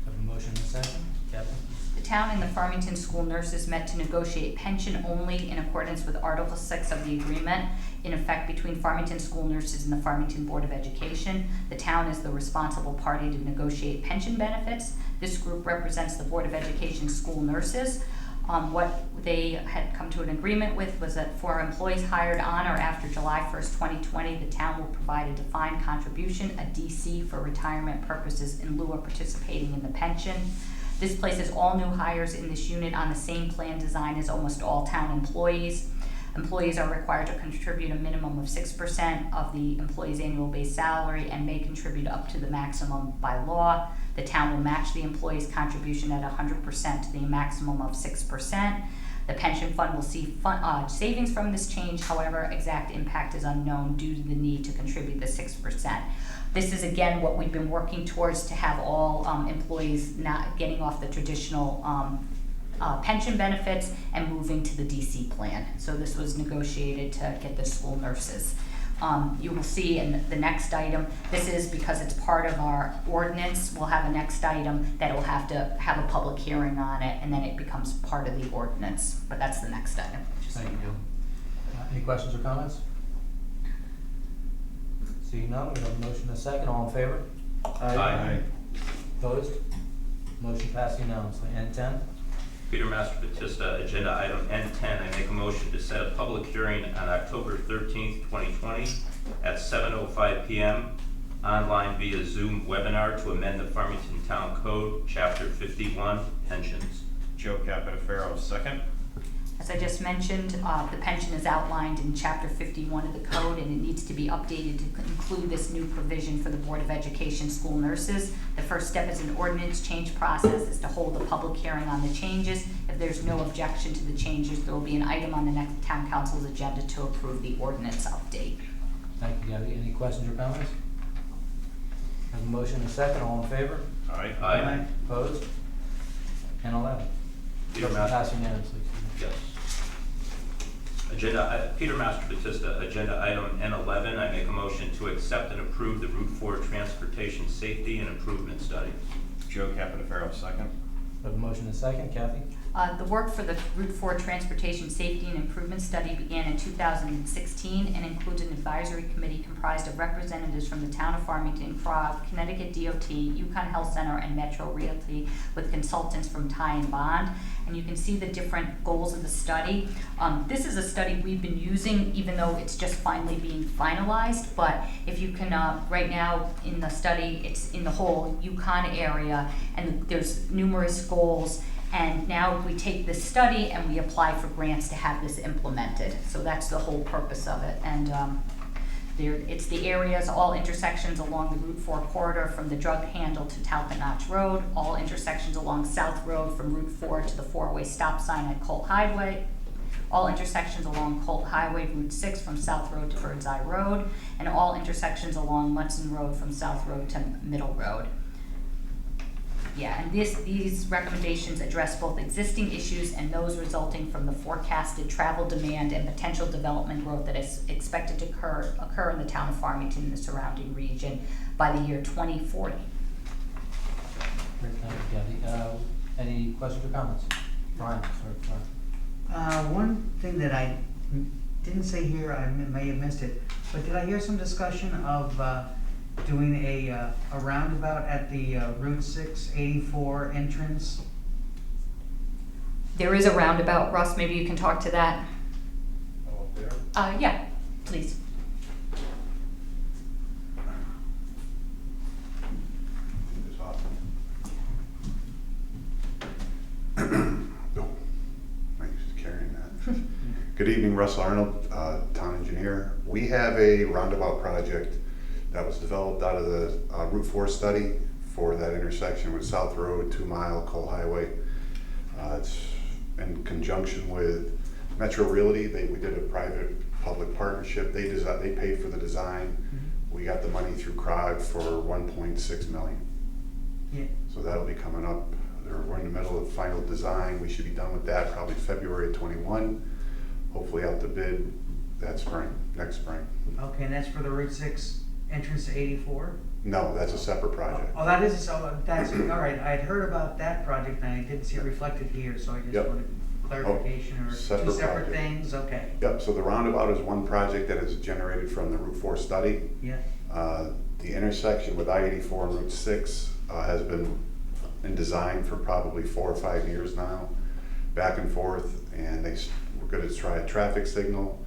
Have a motion and a second. Kathy? The town and the Farmington School Nurses met to negotiate pension only in accordance with Article 6 of the agreement in effect between Farmington School Nurses and the Farmington Board of Education. The town is the responsible party to negotiate pension benefits. This group represents the Board of Education school nurses. What they had come to an agreement with was that for employees hired on or after July 1st, 2020, the town will provide a defined contribution, a DC, for retirement purposes in lieu of participating in the pension. This places all new hires in this unit on the same plan design as almost all town employees. Employees are required to contribute a minimum of 6% of the employee's annual base salary and may contribute up to the maximum by law. The town will match the employee's contribution at 100% to the maximum of 6%. The pension fund will see savings from this change. However, exact impact is unknown due to the need to contribute the 6%. This is again what we've been working towards, to have all employees not getting off the traditional pension benefits and moving to the DC plan. So this was negotiated to get the school nurses. You will see in the next item, this is because it's part of our ordinance, we'll have a next item that will have to have a public hearing on it, and then it becomes part of the ordinance, but that's the next item. Thank you. Any questions or comments? Seeing none, we have a motion and a second. All in favor? Aye. Opposed? Motion passed unanimously. N10? Peter Master Batista, agenda item N10, I make a motion to set a public hearing on October 13th, 2020 at 7:05 p.m. online via Zoom webinar to amend the Farmington Town Code, Chapter 51, Pensions. Joe Capitafaro, second. As I just mentioned, the pension is outlined in Chapter 51 of the code, and it needs to be updated to include this new provision for the Board of Education school nurses. The first step is an ordinance change process, is to hold a public hearing on the changes. If there's no objection to the changes, there will be an item on the next town council's agenda to approve the ordinance update. Thank you, Gabby. Any questions or comments? Have a motion and a second. All in favor? Aye. Opposed? N11? Peter Motion Master. passed unanimously. Yes. Peter Master Batista, agenda item N11, I make a motion to accept and approve the Route 4 Transportation Safety and Improvement Study. Joe Capitafaro, second. Have a motion and a second. Kathy? The work for the Route 4 Transportation Safety and Improvement Study began in 2016 and includes an advisory committee comprised of representatives from the town of Farmington, CROG, Connecticut DOT, Yukon Health Center, and Metro Realty, with consultants from Ty and Bond. And you can see the different goals of the study. This is a study we've been using, even though it's just finally being finalized. But if you can, right now in the study, it's in the whole Yukon area, and there's numerous goals. And now we take this study and we apply for grants to have this implemented. So that's the whole purpose of it. And it's the areas, all intersections along the Route 4 corridor from the drug handle to Talcott Notch Road, all intersections along South Road from Route 4 to the four-way stop sign at Colt Highway, all intersections along Colt Highway, Route 6 from South Road to Birdseye Road, and all intersections along Munson Road from South Road to Middle Road. Yeah, and these recommendations address both existing issues and those resulting from the forecasted travel demand and potential development growth that is expected to occur in the town of Farmington and the surrounding region by the year 2040. Great, thank you, Gabby. Any questions or comments? Brian, sorry. One thing that I didn't say here, I may have missed it, but did I hear some discussion of doing a roundabout at the Route 684 entrance? There is a roundabout, Russ, maybe you can talk to that. Oh, up there? Yeah, please. This Hoffman. No, thanks for carrying that. Good evening, Russ Arnold, town engineer. We have a roundabout project that was developed out of the Route 4 study for that intersection with South Road, 2 Mile, Cole Highway. It's in conjunction with Metro Realty. We did a private-public partnership. They paid for the design. Mm-hmm. We got the money through CROG for $1.6 million. Yeah. So that'll be coming up. We're in the middle of final design. We should be done with that probably February 21. Hopefully out to bid that spring, next spring. Okay, and that's for the Route 6 entrance to 84? No, that's a separate project. Oh, that is, so that's, all right, I'd heard about that project and I didn't see it reflected here, so I just Yep. wanted clarification or two Separate separate project. things, okay. Yep, so the roundabout is one project that is generated from the Route 4 study. Yeah, The intersection with I-84 and Route 6 has been in design for probably 4 or 5 years now, back and forth, and we're going to try a traffic signal.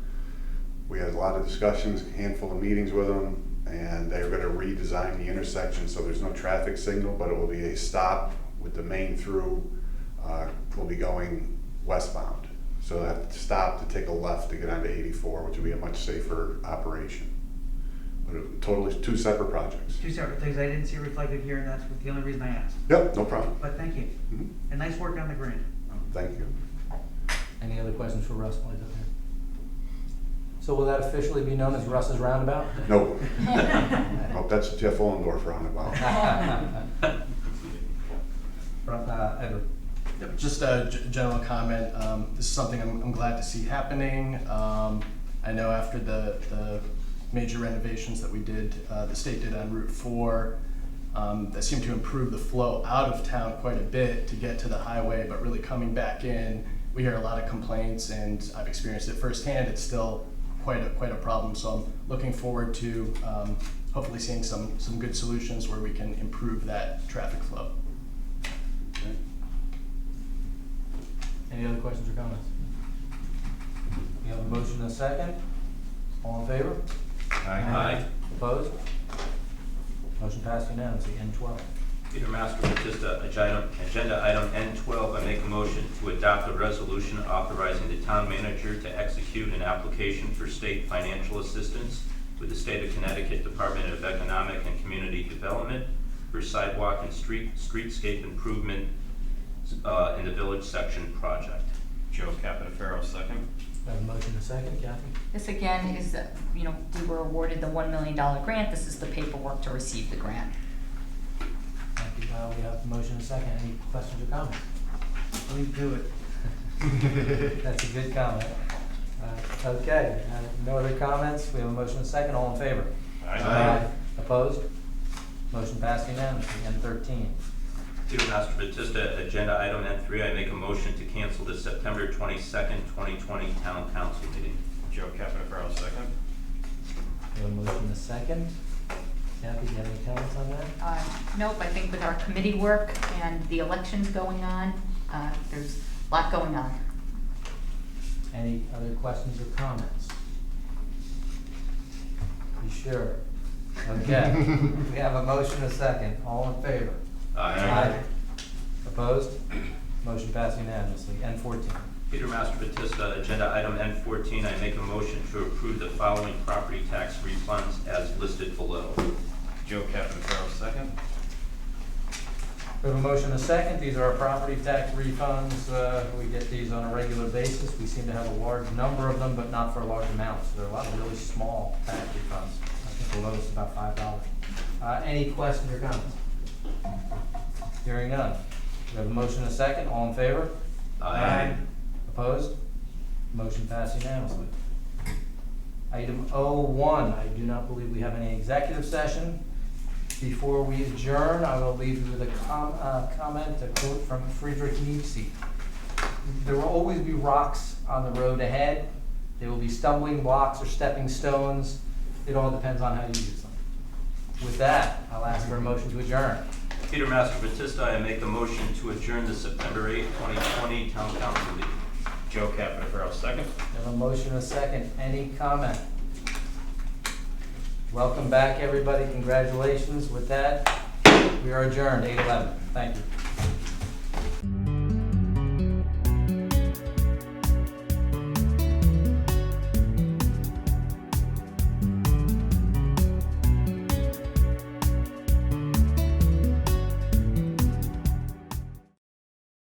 We had a lot of discussions, a handful of meetings with them, and they're going to redesign the intersection so there's no traffic signal, but it will be a stop with the main through, will be going westbound. So I have to stop to take a left to get onto 84, which would be a much safer operation. But totally two separate projects. Two separate things. I didn't see reflected here, and that's the only reason I asked. Yep, no problem. But thank you. Mhm. And nice work on the grant. Thank you. Any other questions for Russ while he's up here? So will that officially be known as Russ's Roundabout? No. Oh, that's Jeff Ollendorf roundabout. Edward. Yep, just a general comment. This is something I'm glad to see happening. I know after the major renovations that we did, the state did on Route 4, that seemed to improve the flow out of town quite a bit to get to the highway, but really coming back in, we hear a lot of complaints, and I've experienced it firsthand. It's still quite a problem. So I'm looking forward to hopefully seeing some good solutions where we can improve that traffic flow. Okay. Any other questions or comments? We have a motion and a second. All in favor? Aye. Opposed? Motion passed unanimously. N12. Peter Master, Batista, agenda item N12, I make a motion to adopt a resolution authorizing the town manager to execute an application for state financial assistance with the State of Connecticut Department of Economic and Community Development for sidewalk and streetscape improvement in the village section project. Joe Capitafaro, second. We have a motion and a second. Kathy? This again is, we were awarded the $1 million grant. This is the paperwork to receive the grant. Thank you. We have a motion and a second. Any questions or comments? Please do it. That's a good comment. Okay, no other comments. We have a motion and a second. All in favor? Aye. Opposed? Motion passed unanimously. N13. Peter Master, Batista, agenda item N3, I make a motion to cancel the September 22nd, 2020 town council meeting. Joe Capitafaro, second. We have a motion and a second. Kathy, do you have any comments on that? Nope, I think with our committee work and the elections going on, there's a lot going on. Any other questions or comments? You sure? Okay. We have a motion and a second. All in favor? Aye. Opposed? Motion passed unanimously. N14. Peter Master, Batista, agenda item N14, I make a motion to approve the following property tax refunds as listed below. Joe Capitafaro, second. We have a motion and a second. These are our property tax refunds. We get these on a regular basis. We seem to have a large number of them, but not for large amounts. There are a lot of really small tax refunds. I think the lowest is about $5. Any questions or comments? Hearing none. We have a motion and a second. All in favor? Aye. Opposed? Motion passed unanimously. Item 01, I do not believe we have any executive session. Before we adjourn, I will leave you with a comment, a quote from Friedrich Nietzsche. There will always be rocks on the road ahead. There will be stumbling blocks or stepping stones. It all depends on how you use them. With that, I'll ask for a motion to adjourn. Peter Master, Batista, I make a motion to adjourn the September 8, 2020 town council meeting. Joe Capitafaro, second. We have a motion and a second. Any comment? Welcome back, everybody. Congratulations. With that, we are adjourned, 8:11. Thank you.